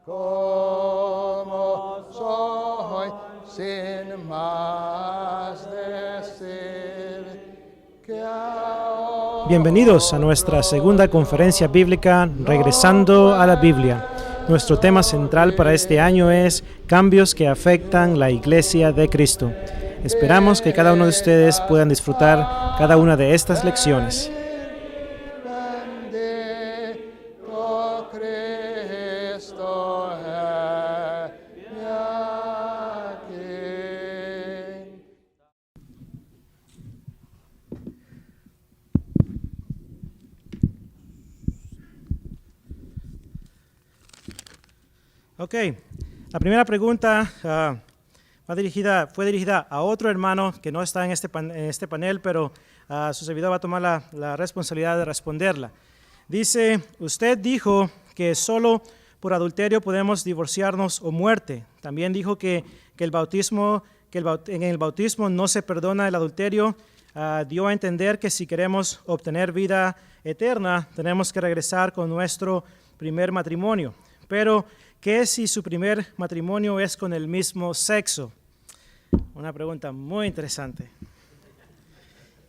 como soy, sin más decir que ahora. Bienvenidos a nuestra segunda conferencia bíblica Regresando a la Biblia. Nuestro tema central para este año es cambios que afectan la Iglesia de Cristo. Esperamos que cada uno de ustedes puedan disfrutar cada una de estas lecciones. Bendito Cristo he aquí. Ok, la primera pregunta fue dirigida a otro hermano que no está en este panel, pero su servidor va a tomar la responsabilidad de responderla. Dice, usted dijo que solo por adulterio podemos divorciarnos o muerte. También dijo que en el bautismo no se perdona el adulterio. Dio a entender que si queremos obtener vida eterna, tenemos que regresar con nuestro primer matrimonio. Pero, ¿qué si su primer matrimonio es con el mismo sexo? Una pregunta muy interesante.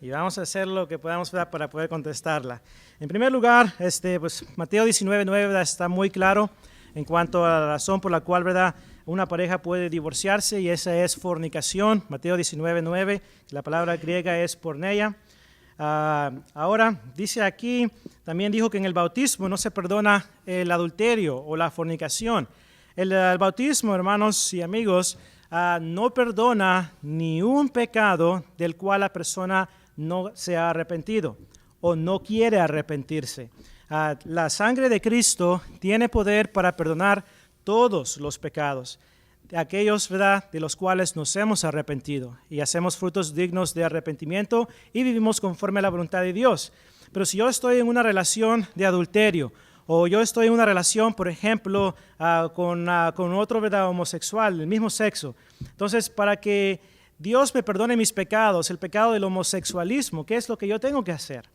Y vamos a hacer lo que podamos para poder contestarla. En primer lugar, pues, Mateo 19:9 está muy claro en cuanto a la razón por la cual, ¿verdad?, una pareja puede divorciarse, y esa es fornicación. Mateo 19:9, la palabra griega es porneia. Ahora, dice aquí, también dijo que en el bautismo no se perdona el adulterio o la fornicación. El bautismo, hermanos y amigos, no perdona ni un pecado del cual la persona no se ha arrepentido o no quiere arrepentirse. La sangre de Cristo tiene poder para perdonar todos los pecados, aquellos, ¿verdad?, de los cuales nos hemos arrepentido y hacemos frutos dignos de arrepentimiento y vivimos conforme a la voluntad de Dios. Pero si yo estoy en una relación de adulterio, o yo estoy en una relación, por ejemplo, con otro, ¿verdad?, homosexual, del mismo sexo, entonces, para que Dios me perdone mis pecados, el pecado del homosexualismo, ¿qué es lo que yo tengo que hacer?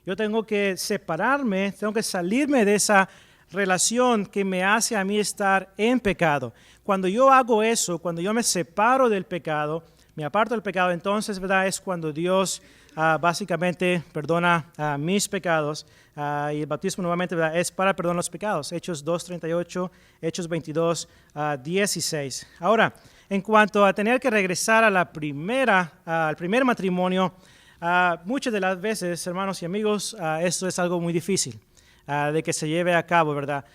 Yo tengo que separarme, tengo que salirme de esa relación que me hace a mí estar en pecado. Cuando yo hago eso, cuando yo me separo del pecado, me aparto del pecado, entonces, ¿verdad?, es cuando Dios básicamente perdona mis pecados. Y el bautismo nuevamente, ¿verdad?, es para perdonar los pecados. Hechos 2:38, Hechos 22:16. Ahora, en cuanto a tener que regresar a al primer matrimonio, muchas de las veces, hermanos y amigos, esto es algo muy difícil de que se lleve a cabo, ¿verdad?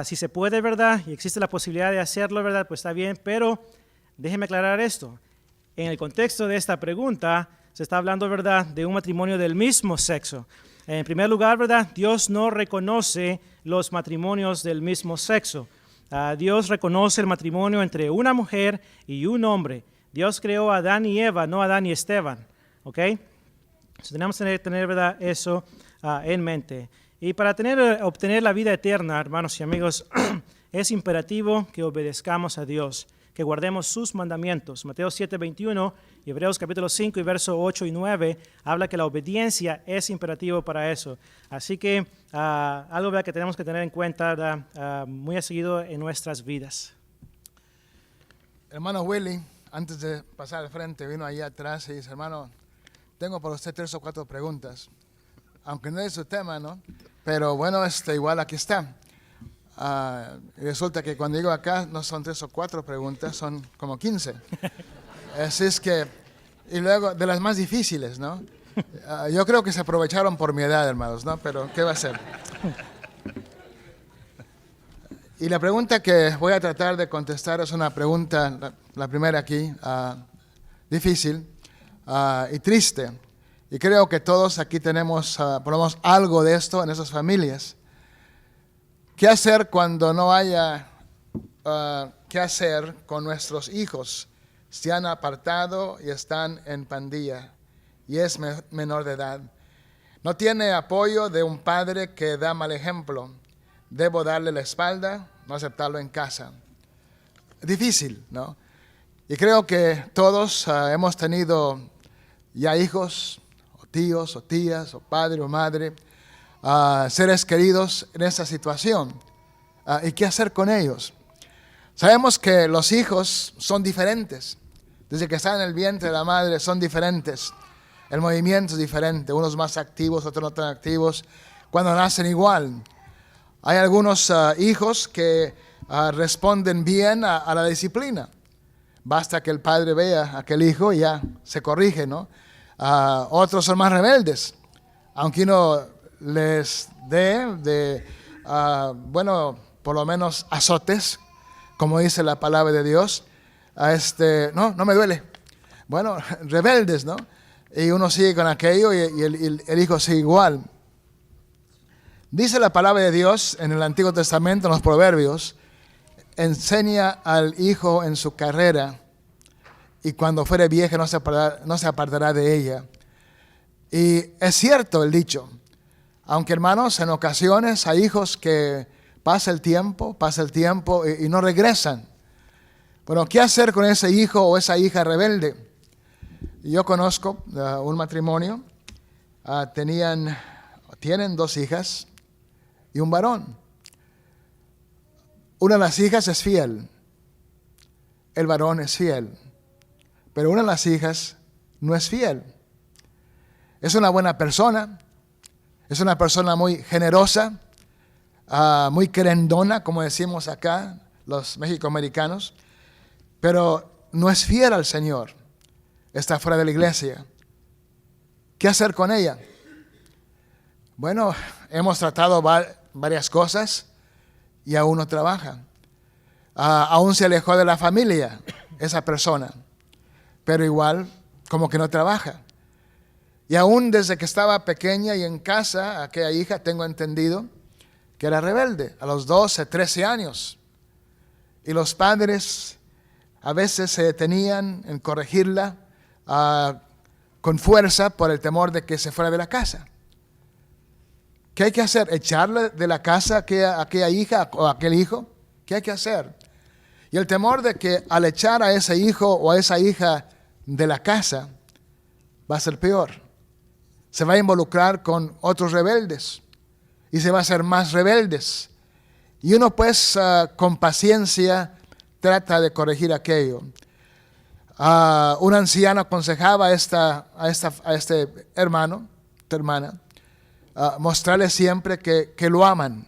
Si se puede, ¿verdad?, y existe la posibilidad de hacerlo, ¿verdad?, pues está bien, pero déjeme aclarar esto. En el contexto de esta pregunta, se está hablando, ¿verdad?, de un matrimonio del mismo sexo. En primer lugar, ¿verdad?, Dios no reconoce los matrimonios del mismo sexo. Dios reconoce el matrimonio entre una mujer y un hombre. Dios creó a Adán y Eva, no a Adán y Esteban. ¿Ok? Entonces, tenemos que tener, ¿verdad?, eso en mente. Y para obtener la vida eterna, hermanos y amigos, es imperativo que obedezcamos a Dios, que guardemos sus mandamientos. Mateo 7:21 y Hebreos capítulo 5 y versos 8 y 9 habla que la obediencia es imperativo para eso. Así que algo, ¿verdad?, que tenemos que tener en cuenta muy a seguido en nuestras vidas. Hermano Willy, antes de pasar al frente, vino ahí atrás y dice, hermano, tengo para usted 3 o 4 preguntas. Aunque no es su tema, ¿no? Pero bueno, igual aquí está. Resulta que cuando llego acá no son 3 o 4 preguntas, son como 15. Así es que, y luego de las más difíciles, ¿no? Yo creo que se aprovecharon por mi edad, hermanos, ¿no? Pero ¿qué va a ser? Y la pregunta que voy a tratar de contestar es una pregunta, la primera aquí, difícil y triste. Y creo que todos aquí tenemos por lo menos algo de esto en esas familias. ¿Qué hacer cuando no haya qué hacer con nuestros hijos? Se han apartado y están en pandilla y es menor de edad. No tiene apoyo de un padre que da mal ejemplo. Debo darle la espalda, no aceptarlo en casa. Difícil, ¿no? Y creo que todos hemos tenido ya hijos, o tíos, o tías, o padre o madre, seres queridos en esa situación. ¿Y qué hacer con ellos? Sabemos que los hijos son diferentes. Desde que están en el vientre de la madre son diferentes. El movimiento es diferente. Unos más activos, otros no tan activos. Cuando nacen igual. Hay algunos hijos que responden bien a la disciplina. Basta que el padre vea a aquel hijo y ya se corrige, ¿no? Otros son más rebeldes. Aunque uno les dé por lo menos azotes, como dice la palabra de Dios, no me duele. Bueno, rebeldes, ¿no? Y uno sigue con aquello y el hijo sigue igual. Dice la palabra de Dios en el Antiguo Testamento, en los Proverbios, enseña al hijo en su carrera y cuando fuere vieja no se apartará de ella. Y es cierto el dicho, aunque hermanos, en ocasiones hay hijos que pasa el tiempo y no regresan. Bueno, ¿qué hacer con ese hijo o esa hija rebelde? Yo conozco un matrimonio, tienen 2 hijas y un varón. Una de las hijas es fiel, el varón es fiel, pero una de las hijas no es fiel. Es una buena persona, es una persona muy generosa, muy querendona, como decimos acá, los mexicoamericanos, pero no es fiel al Señor, está fuera de la iglesia. ¿Qué hacer con ella? Bueno, hemos tratado varias cosas y aún no trabaja. Aún se alejó de la familia esa persona, pero igual como que no trabaja. Y aún desde que estaba pequeña y en casa, aquella hija, tengo entendido, que era rebelde, a los 12, 13 años. Y los padres a veces se detenían en corregirla con fuerza por el temor de que se fuera de la casa. ¿Qué hay que hacer? ¿Echarle de la casa a aquella hija o a aquel hijo? ¿Qué hay que hacer? Y el temor de que al echar a ese hijo o a esa hija de la casa va a ser peor. Se va a involucrar con otros rebeldes y se va a hacer más rebeldes. Y uno pues con paciencia trata de corregir aquello. Un anciano aconsejaba a este hermano, esta hermana, mostrarle siempre que lo aman,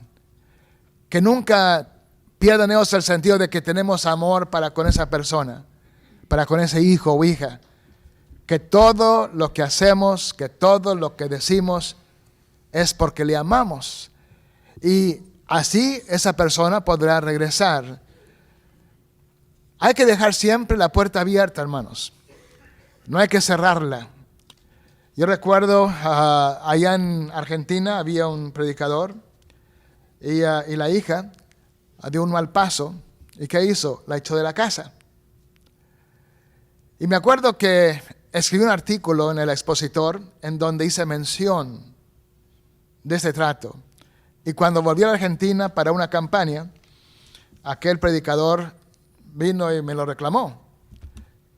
que nunca pierdan ellos el sentido de que tenemos amor para con esa persona, para con ese hijo o hija, que todo lo que hacemos, que todo lo que decimos es porque le amamos y así esa persona podrá regresar. Hay que dejar siempre la puerta abierta, hermanos, no hay que cerrarla. Yo recuerdo allá en Argentina había un predicador y la hija dio un mal paso. ¿Y qué hizo? La echó de la casa. Y me acuerdo que escribí un artículo en el Expositor en donde hice mención de este trato. Y cuando volví a la Argentina para una campaña, aquel predicador vino y me lo reclamó.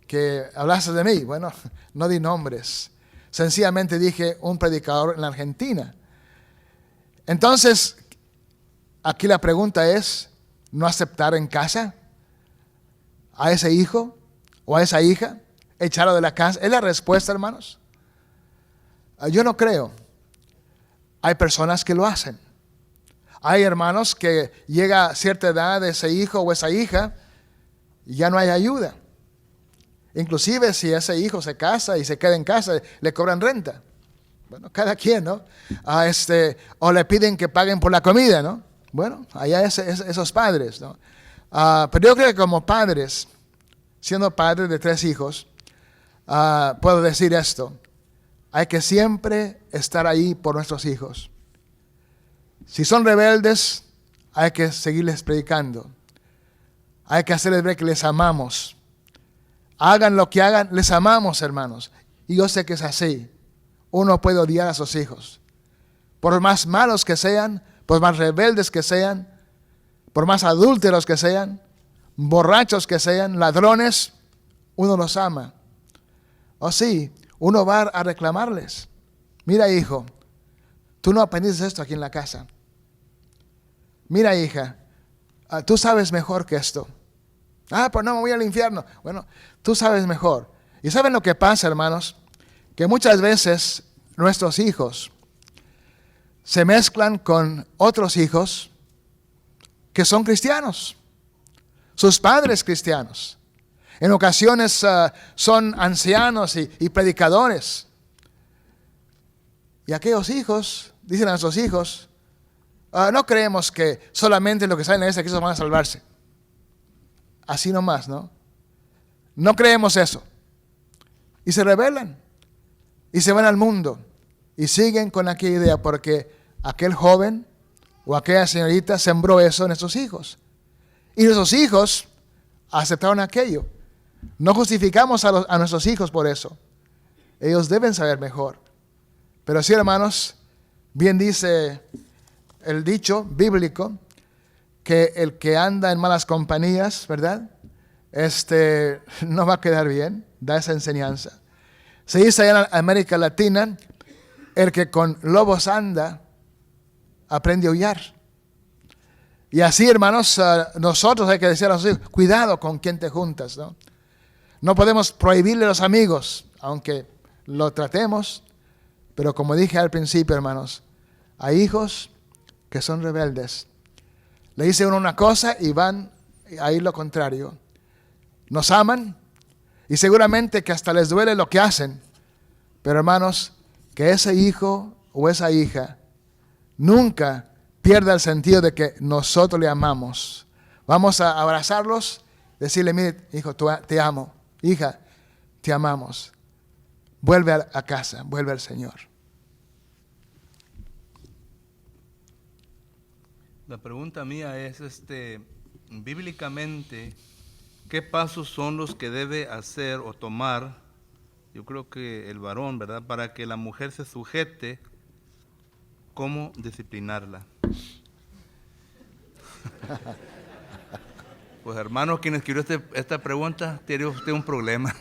Que hablaste de mí. Bueno, no di nombres. Sencillamente dije un predicador en la Argentina. Entonces, aquí la pregunta es, ¿no aceptar en casa a ese hijo o a esa hija? ¿Echarlo de la casa? ¿Es la respuesta, hermanos? Yo no creo. Hay personas que lo hacen. Hay hermanos que llega a cierta edad de ese hijo o esa hija y ya no hay ayuda. Inclusive si ese hijo se casa y se queda en casa, le cobran renta. Bueno, cada quien, ¿no? O le piden que paguen por la comida, ¿no? Bueno, allá esos padres, ¿no? Pero yo creo que como padres, siendo padres de 3 hijos, puedo decir esto. Hay que siempre estar ahí por nuestros hijos. Si son rebeldes, hay que seguirles predicando. Hay que hacerles ver que les amamos. Hagan lo que hagan, les amamos, hermanos. Y yo sé que es así. Uno puede odiar a sus hijos. Por más malos que sean, por más rebeldes que sean, por más adúlteros que sean, borrachos que sean, ladrones, uno los ama. O sí, uno va a reclamarles. Mira, hijo, tú no aprendiste esto aquí en la casa. Mira, hija, tú sabes mejor que esto. Ah, pues no, me voy al infierno. Bueno, tú sabes mejor. ¿Y saben lo que pasa, hermanos? Que muchas veces nuestros hijos se mezclan con otros hijos que son cristianos, sus padres cristianos. En ocasiones son ancianos y predicadores. Y aquellos hijos, dicen a nuestros hijos, no creemos que solamente los que salen de esa crisis van a salvarse. Así nomás, ¿no? No creemos eso. Y se rebelan. Y se van al mundo. Y siguen con aquella idea porque aquel joven o aquella señorita sembró eso en nuestros hijos. Y nuestros hijos aceptaron aquello. No justificamos a nuestros hijos por eso. Ellos deben saber mejor. Pero sí, hermanos, bien dice el dicho bíblico, que el que anda en malas compañías, ¿verdad? No va a quedar bien, da esa enseñanza. Se dice allá en América Latina, el que con lobos anda, aprende a aullar. Y así, hermanos, nosotros hay que decir a los hijos, cuidado con quién te juntas, ¿no? No podemos prohibirle a los amigos, aunque lo tratemos, pero como dije al principio, hermanos, hay hijos que son rebeldes. Le dice uno una cosa y van a ir lo contrario. Nos aman y seguramente que hasta les duele lo que hacen. Pero hermanos, que ese hijo o esa hija nunca pierda el sentido de que nosotros le amamos. Vamos a abrazarlos, decirle, mire, hijo, te amo. Hija, te amamos. Vuelve a casa, vuelve al Señor. La pregunta mía es, bíblicamente, ¿qué pasos son los que debe hacer o tomar, yo creo que el varón, ¿verdad?, para que la mujer se sujete? ¿Cómo disciplinarla? Pues hermanos, quien escribió esta pregunta, tiene usted un problema.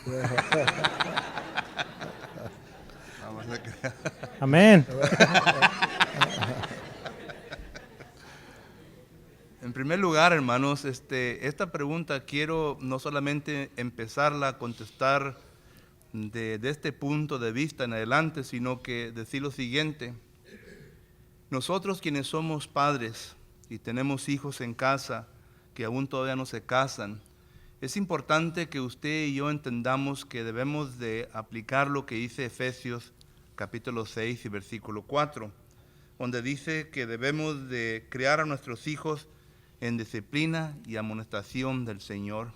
Amén. En primer lugar, hermanos, esta pregunta quiero no solamente empezarla a contestar de este punto de vista en adelante, sino que decir lo siguiente. Nosotros quienes somos padres y tenemos hijos en casa que aún todavía no se casan, es importante que usted y yo entendamos que debemos de aplicar lo que dice Efesios capítulo 6 y versículo 4, donde dice que debemos de criar a nuestros hijos en disciplina y amonestación del Señor.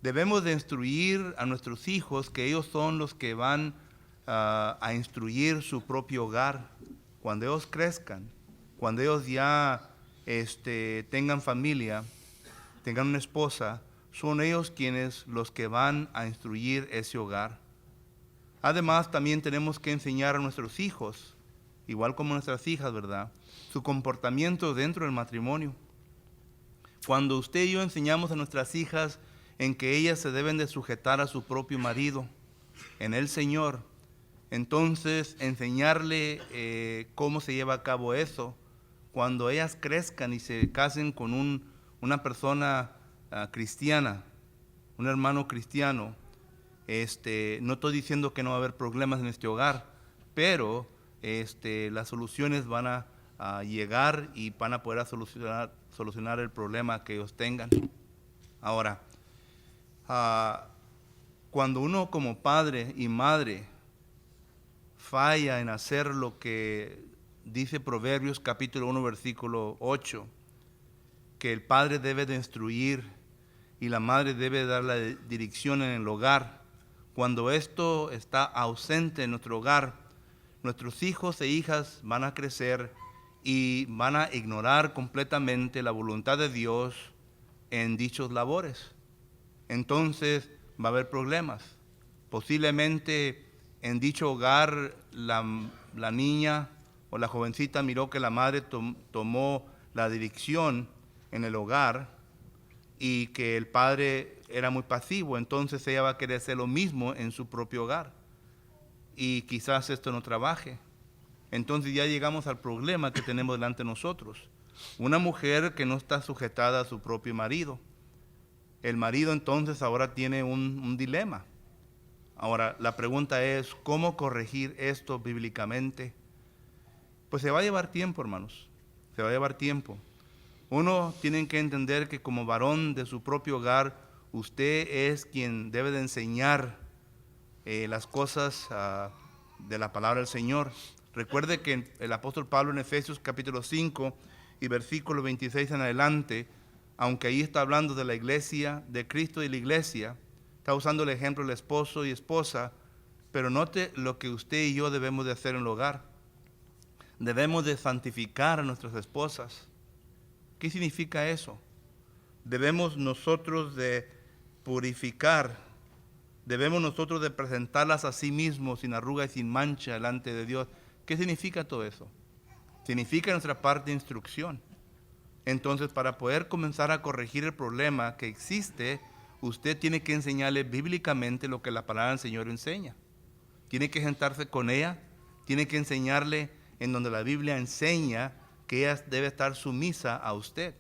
Debemos de instruir a nuestros hijos, que ellos son los que van a instruir su propio hogar. Cuando ellos crezcan, cuando ellos ya tengan familia, tengan una esposa, son ellos los que van a instruir ese hogar. Además, también tenemos que enseñar a nuestros hijos, igual como nuestras hijas, ¿verdad?, su comportamiento dentro del matrimonio. Cuando usted y yo enseñamos a nuestras hijas en que ellas se deben de sujetar a su propio marido, en el Señor, entonces enseñarle cómo se lleva a cabo eso, cuando ellas crezcan y se casen con una persona cristiana, un hermano cristiano, no estoy diciendo que no va a haber problemas en este hogar, pero las soluciones van a llegar y van a poder solucionar el problema que ellos tengan. Ahora, cuando uno como padre y madre falla en hacer lo que dice Proverbios capítulo 1 versículo 8, que el padre debe de instruir y la madre debe dar la dirección en el hogar, cuando esto está ausente en nuestro hogar, nuestros hijos e hijas van a crecer y van a ignorar completamente la voluntad de Dios en dichos labores. Entonces va a haber problemas. Posiblemente en dicho hogar la niña o la jovencita miró que la madre tomó la dirección en el hogar y que el padre era muy pasivo, entonces ella va a querer hacer lo mismo en su propio hogar y quizás esto no trabaje. Entonces ya llegamos al problema que tenemos delante de nosotros. Una mujer que no está sujetada a su propio marido. el marido entonces ahora tiene un dilema. Ahora, la pregunta es, ¿cómo corregir esto bíblicamente? Pues se va a llevar tiempo, hermanos, se va a llevar tiempo. Uno tiene que entender que como varón de su propio hogar, usted es quien debe de enseñar las cosas de la palabra del Señor. Recuerde que el apóstol Pablo en Efesios capítulo 5 y versículo 26 en adelante, aunque ahí está hablando de la iglesia, de Cristo y la iglesia, está usando el ejemplo del esposo y esposa, pero note lo que usted y yo debemos de hacer en el hogar. Debemos de santificar a nuestras esposas. ¿Qué significa eso? Debemos nosotros de purificar, debemos nosotros de presentarlas a sí mismos sin arruga y sin mancha delante de Dios. ¿Qué significa todo eso? Significa nuestra parte de instrucción. Entonces, para poder comenzar a corregir el problema que existe, usted tiene que enseñarle bíblicamente lo que la palabra del Señor enseña. Tiene que sentarse con ella, tiene que enseñarle en donde la Biblia enseña que ella debe estar sumisa a usted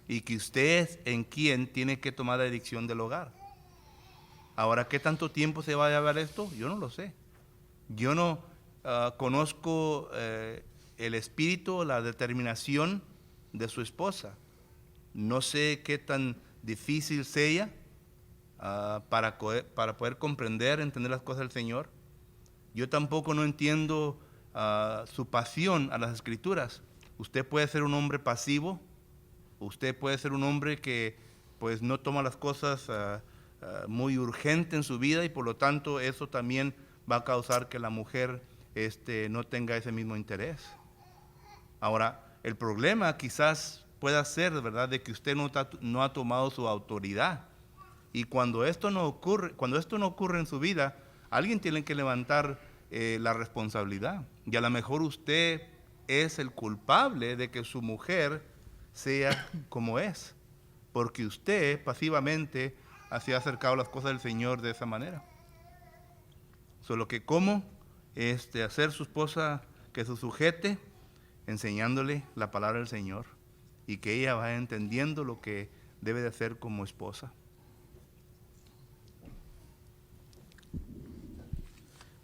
y que usted es en quien tiene que tomar la dirección del hogar. Ahora, ¿qué tanto tiempo se va a llevar esto? Yo no lo sé. Yo no conozco el espíritu, la determinación de su esposa. No sé qué tan difícil sea para poder comprender, entender las cosas del Señor. Yo tampoco no entiendo su pasión a las Escrituras. Usted puede ser un hombre pasivo, usted puede ser un hombre que pues no toma las cosas muy urgentes en su vida y por lo tanto eso también va a causar que la mujer no tenga ese mismo interés. Ahora, el problema quizás pueda ser, ¿verdad?, de que usted no ha tomado su autoridad. Y cuando esto no ocurre en su vida, alguien tiene que levantar la responsabilidad. Y a lo mejor usted es el culpable de que su mujer sea como es, porque usted pasivamente se ha acercado a las cosas del Señor de esa manera. Solo que cómo hacer su esposa que se sujete, enseñándole la palabra del Señor y que ella vaya entendiendo lo que debe de hacer como esposa.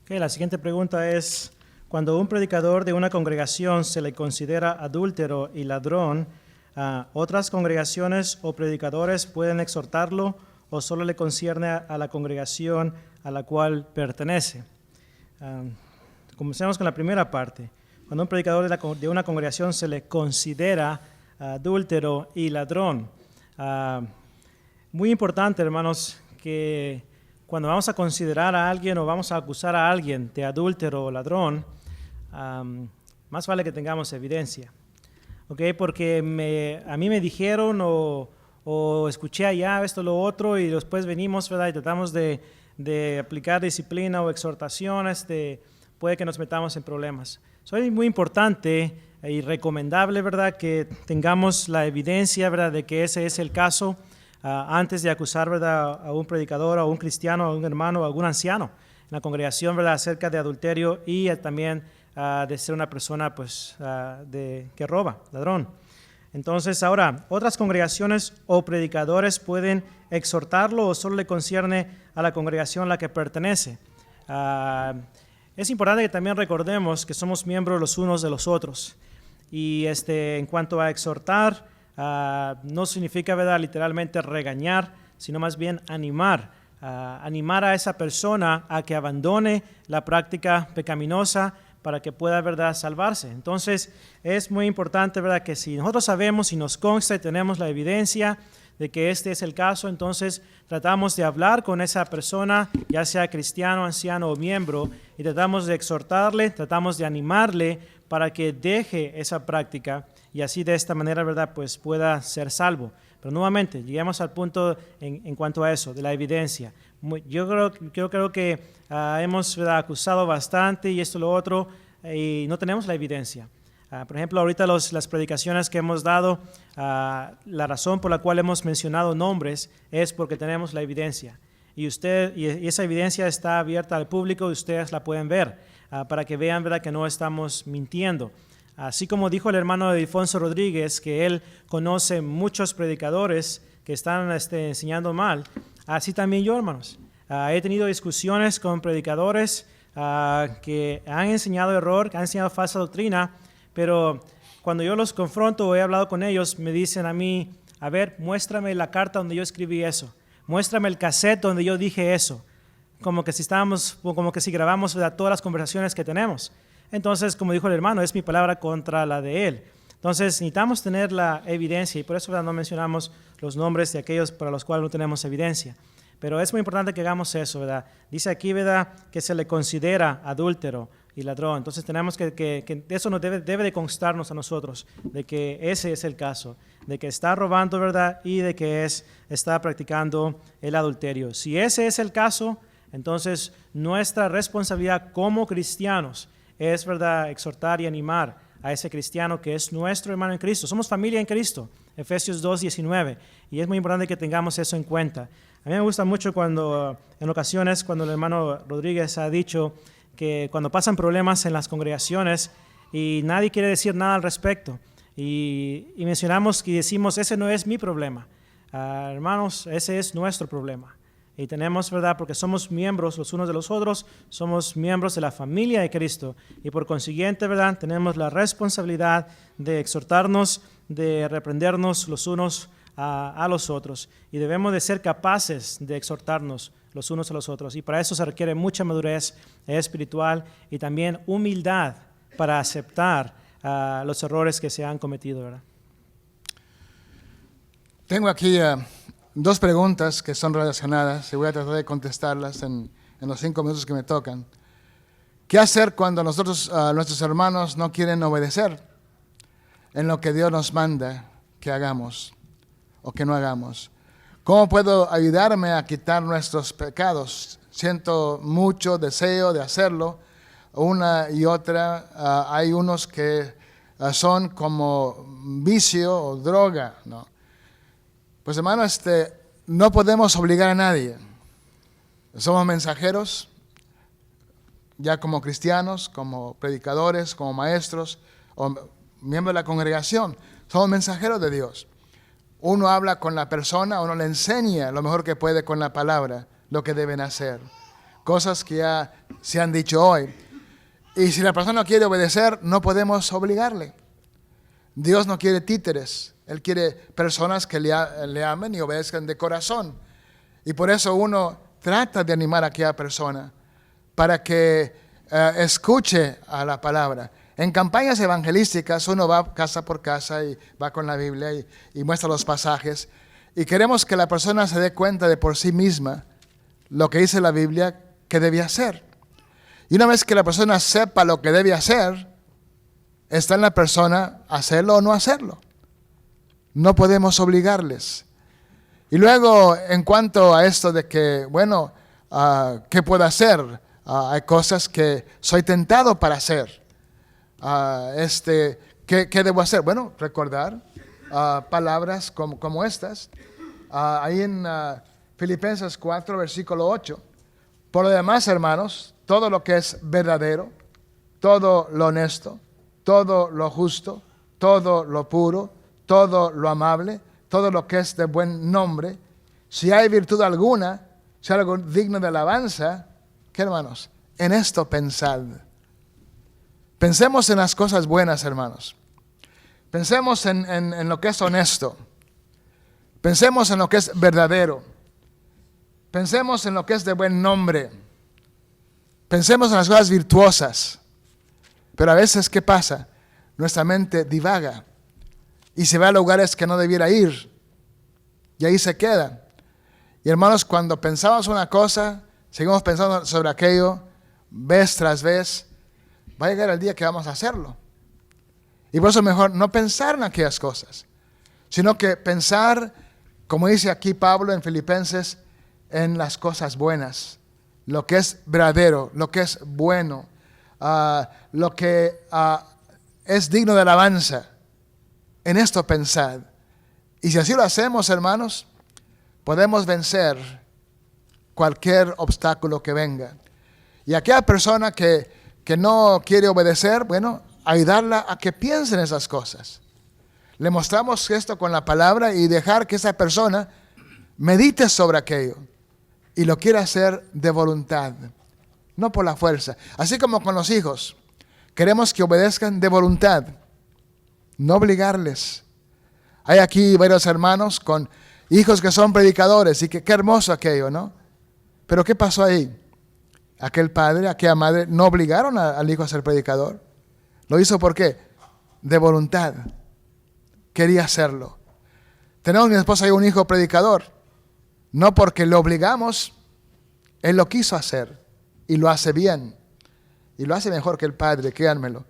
Okay, la siguiente pregunta es, cuando un predicador de una congregación se le considera adúltero y ladrón, ¿otras congregaciones o predicadores pueden exhortarlo o solo le concierne a la congregación a la cual pertenece? Comencemos con la primera parte. Cuando un predicador de una congregación se le considera adúltero y ladrón. Muy importante, hermanos, que cuando vamos a considerar a alguien o vamos a acusar a alguien de adúltero o ladrón, más vale que tengamos evidencia. ¿Okay? Porque a mí me dijeron o escuché allá esto, lo otro, y después venimos, ¿verdad?, y tratamos de aplicar disciplina o exhortaciones, puede que nos metamos en problemas. Es muy importante y recomendable, ¿verdad?, que tengamos la evidencia, ¿verdad?, de que ese es el caso antes de acusar, ¿verdad?, a un predicador, a un cristiano, a un hermano, a algún anciano en la congregación, ¿verdad?, acerca de adulterio y también de ser una persona pues, que roba, ladrón. Entonces, ahora, ¿otras congregaciones o predicadores pueden exhortarlo o solo le concierne a la congregación a la que pertenece? Es importante que también recordemos que somos miembros los unos de los otros. Y en cuanto a exhortar, no significa, ¿verdad?, literalmente regañar, sino más bien animar. Animar a esa persona a que abandone la práctica pecaminosa para que pueda, ¿verdad?, salvarse. Entonces, es muy importante, ¿verdad?, que si nosotros sabemos y nos consta y tenemos la evidencia de que este es el caso, entonces tratamos de hablar con esa persona, ya sea cristiano, anciano o miembro, y tratamos de exhortarle, tratamos de animarle para que deje esa práctica y así de esta manera, ¿verdad?, pues pueda ser salvo. Pero nuevamente, lleguemos al punto en cuanto a eso, de la evidencia. Yo creo que hemos, ¿verdad?, acusado bastante y esto lo otro, y no tenemos la evidencia. Por ejemplo, ahorita las predicaciones que hemos dado, la razón por la cual hemos mencionado nombres es porque tenemos la evidencia. Y esa evidencia está abierta al público y ustedes la pueden ver para que vean, ¿verdad?, que no estamos mintiendo. Así como dijo el hermano Ildefonso Rodríguez, que él conoce muchos predicadores que están enseñando mal, así también yo, hermanos. He tenido discusiones con predicadores que han enseñado error, que han enseñado falsa doctrina, pero cuando yo los confronto o he hablado con ellos, me dicen a mí, a ver, muéstrame la carta donde yo escribí eso, muéstrame el cassette donde yo dije eso, como que si grabamos, ¿verdad?, todas las conversaciones que tenemos. Entonces, como dijo el hermano, es mi palabra contra la de él. Entonces, necesitamos tener la evidencia y por eso, ¿verdad?, no mencionamos los nombres de aquellos para los cuales no tenemos evidencia. Pero es muy importante que hagamos eso, ¿verdad? Dice aquí, ¿verdad?, que se le considera adúltero y ladrón. Entonces tenemos que eso nos debe de constarnos a nosotros, de que ese es el caso, de que está robando, ¿verdad?, y de que está practicando el adulterio. Si ese es el caso, entonces nuestra responsabilidad como cristianos es, ¿verdad?, exhortar y animar a ese cristiano que es nuestro hermano en Cristo. Somos familia en Cristo, Efesios 2:19, y es muy importante que tengamos eso en cuenta. A mí me gusta mucho cuando, en ocasiones, cuando el hermano Rodríguez ha dicho que cuando pasan problemas en las congregaciones y nadie quiere decir nada al respecto, y mencionamos y decimos, ese no es mi problema. Hermanos, ese es nuestro problema. Y tenemos, ¿verdad?, porque somos miembros los unos de los otros, somos miembros de la familia de Cristo, y por consiguiente, ¿verdad?, tenemos la responsabilidad de exhortarnos, de reprendernos los unos a los otros, y debemos de ser capaces de exhortarnos los unos a los otros, y para eso se requiere mucha madurez espiritual y también humildad para aceptar los errores que se han cometido, ¿verdad? Tengo aquí dos preguntas que son relacionadas y voy a tratar de contestarlas en los 5 minutos que me tocan. ¿Qué hacer cuando nuestros hermanos no quieren obedecer en lo que Dios nos manda que hagamos o que no hagamos? ¿Cómo puedo ayudarme a quitar nuestros pecados? Siento mucho deseo de hacerlo, una y otra. Hay unos que son como vicio o droga, ¿no? Pues hermano, no podemos obligar a nadie. Somos mensajeros, ya como cristianos, como predicadores, como maestros, o miembros de la congregación. Somos mensajeros de Dios. Uno habla con la persona, uno le enseña lo mejor que puede con la palabra, lo que deben hacer. Cosas que ya se han dicho hoy. Y si la persona no quiere obedecer, no podemos obligarle. Dios no quiere títeres. Él quiere personas que le amen y obedezcan de corazón. Y por eso uno trata de animar a aquella persona para que escuche a la palabra. En campañas evangelísticas uno va casa por casa y va con la Biblia y muestra los pasajes. Y queremos que la persona se dé cuenta de por sí misma lo que dice la Biblia que debe hacer. Y una vez que la persona sepa lo que debe hacer, está en la persona hacerlo o no hacerlo. No podemos obligarles. Y luego, en cuanto a esto de que, bueno, ¿qué puedo hacer? Hay cosas que soy tentado para hacer. ¿Qué debo hacer? Bueno, recordar palabras como estas. Ahí en Filipenses 4, versículo 8. Por lo demás, hermanos, todo lo que es verdadero, todo lo honesto, todo lo justo, todo lo puro, todo lo amable, todo lo que es de buen nombre, si hay virtud alguna, si hay algo digno de alabanza, ¿qué, hermanos? En esto pensad. Pensemos en las cosas buenas, hermanos. Pensemos en lo que es honesto. Pensemos en lo que es verdadero. Pensemos en lo que es de buen nombre. Pensemos en las cosas virtuosas. Pero a veces, ¿qué pasa? Nuestra mente divaga y se va a lugares que no debiera ir. Y ahí se queda. Y hermanos, cuando pensamos una cosa, seguimos pensando sobre aquello, vez tras vez, va a llegar el día que vamos a hacerlo. Y por eso es mejor no pensar en aquellas cosas, sino que pensar, como dice aquí Pablo en Filipenses, en las cosas buenas, lo que es verdadero, lo que es bueno, lo que es digno de alabanza. En esto pensad. Y si así lo hacemos, hermanos, podemos vencer cualquier obstáculo que venga. Y aquella persona que no quiere obedecer, bueno, ayudarla a que piense en esas cosas. Le mostramos esto con la palabra y dejar que esa persona medite sobre aquello y lo quiera hacer de voluntad, no por la fuerza. Así como con los hijos, queremos que obedezcan de voluntad, no obligarles. Hay aquí varios hermanos con hijos que son predicadores y que qué hermoso aquello, ¿no? Pero ¿qué pasó ahí? Aquel padre, aquella madre no obligaron al hijo a ser predicador. Lo hizo ¿por qué? De voluntad. Quería hacerlo. Tenemos mi esposa y un hijo predicador. No porque lo obligamos, él lo quiso hacer y lo hace bien. Y lo hace mejor que el padre, créanmelo.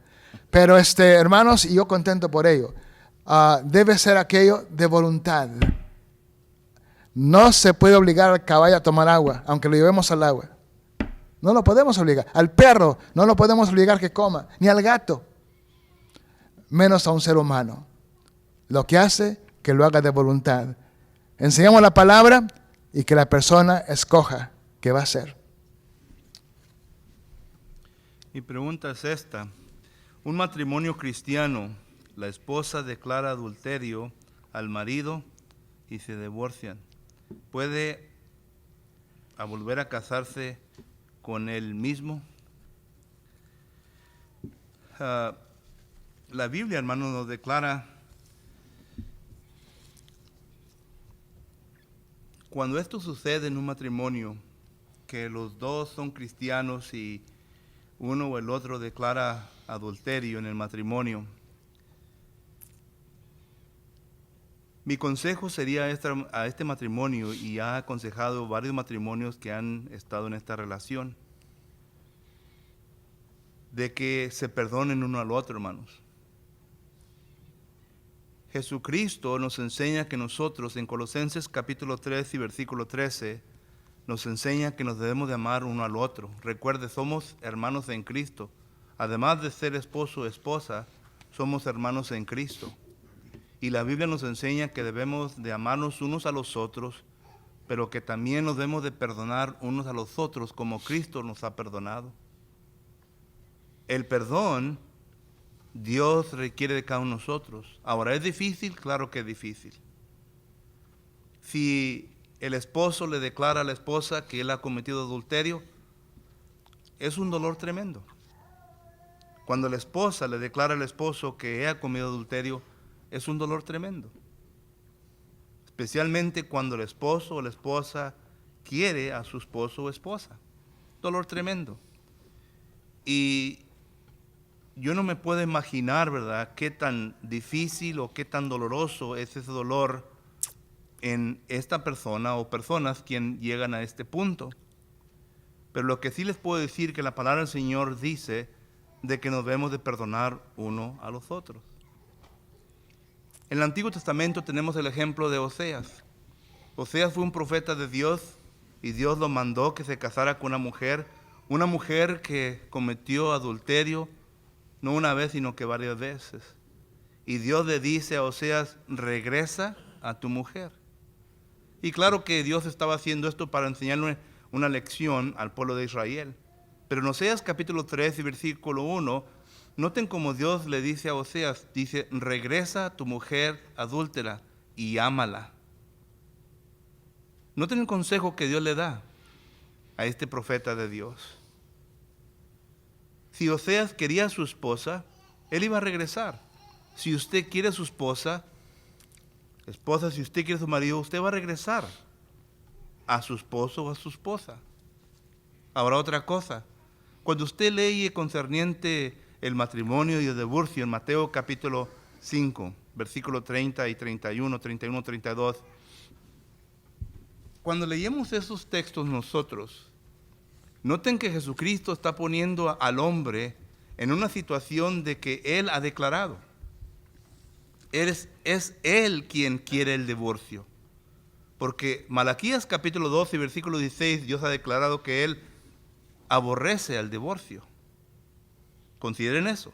Pero hermanos, y yo contento por ello, debe ser aquello de voluntad. No se puede obligar al caballo a tomar agua, aunque lo llevemos al agua. No lo podemos obligar. Al perro no lo podemos obligar que coma, ni al gato, menos a un ser humano. Lo que hace, que lo haga de voluntad. Enseñamos la palabra y que la persona escoja qué va a hacer. Mi pregunta es esta. Un matrimonio cristiano, la esposa declara adulterio al marido y se divorcian. ¿Puede volver a casarse con él mismo? La Biblia, hermano, nos declara, cuando esto sucede en un matrimonio, que los dos son cristianos y uno o el otro declara adulterio en el matrimonio, mi consejo sería a este matrimonio, y ha aconsejado varios matrimonios que han estado en esta relación, de que se perdonen uno al otro, hermanos. Jesucristo nos enseña que nosotros, en Colosenses capítulo 3 y versículo 13, nos enseña que nos debemos de amar uno al otro. Recuerde, somos hermanos en Cristo. Además de ser esposo o esposa, somos hermanos en Cristo. Y la Biblia nos enseña que debemos de amarnos unos a los otros, pero que también nos debemos de perdonar unos a los otros como Cristo nos ha perdonado. El perdón Dios requiere de cada uno de nosotros. Ahora, ¿es difícil? Claro que es difícil. Si el esposo le declara a la esposa que él ha cometido adulterio, es un dolor tremendo. Cuando la esposa le declara al esposo que ha cometido adulterio, es un dolor tremendo. Especialmente cuando el esposo o la esposa quiere a su esposo o esposa. Dolor tremendo. Y yo no me puedo imaginar, ¿verdad?, qué tan difícil o qué tan doloroso es ese dolor en esta persona o personas quien llegan a este punto. Pero lo que sí les puedo decir, que la palabra del Señor dice de que nos debemos de perdonar uno a los otros. En el Antiguo Testamento tenemos el ejemplo de Oseas. Oseas fue un profeta de Dios y Dios lo mandó que se casara con una mujer que cometió adulterio, no una vez, sino que varias veces. Y Dios le dice a Oseas, regresa a tu mujer. Y claro que Dios estaba haciendo esto para enseñarle una lección al pueblo de Israel. Pero en Oseas capítulo 3 y versículo 1, noten cómo Dios le dice a Oseas, dice, regresa a tu mujer adúltera y ámala. Noten el consejo que Dios le da a este profeta de Dios. Si Oseas quería a su esposa, él iba a regresar. Si usted quiere a su esposa, si usted quiere a su marido, usted va a regresar a su esposo o a su esposa. Ahora otra cosa, cuando usted lee concerniente el matrimonio y el divorcio en Mateo capítulo 5, versículo 30 y 31, 32, cuando leemos esos textos nosotros, noten que Jesucristo está poniendo al hombre en una situación de que Él ha declarado. Es Él quien quiere el divorcio. Porque Malaquías capítulo 12 y versículo 16, Dios ha declarado que Él aborrece al divorcio. Consideren eso.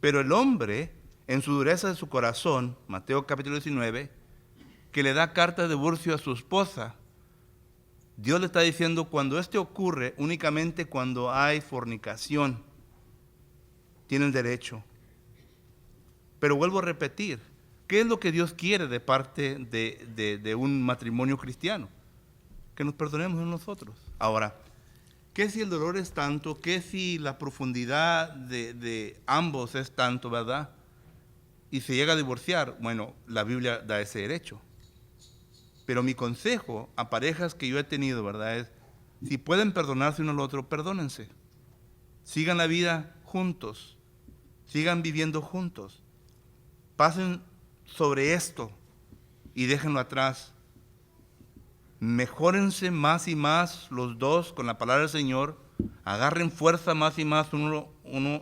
Pero el hombre, en su dureza de su corazón, Mateo capítulo 19, que le da carta de divorcio a su esposa, Dios le está diciendo, cuando esto ocurre, únicamente cuando hay fornicación. tienen derecho. Pero vuelvo a repetir, ¿qué es lo que Dios quiere de parte de un matrimonio cristiano? Que nos perdonemos en nosotros. Ahora, ¿qué si el dolor es tanto? ¿Qué si la profundidad de ambos es tanto, verdad? Y se llega a divorciar. Bueno, la Biblia da ese derecho. Pero mi consejo a parejas que yo he tenido, ¿verdad? Es, si pueden perdonarse uno al otro, perdónense. Sigan la vida juntos. Sigan viviendo juntos. Pasen sobre esto y déjenlo atrás. Mejórense más y más los dos con la palabra del Señor. Agarren fuerza más y más uno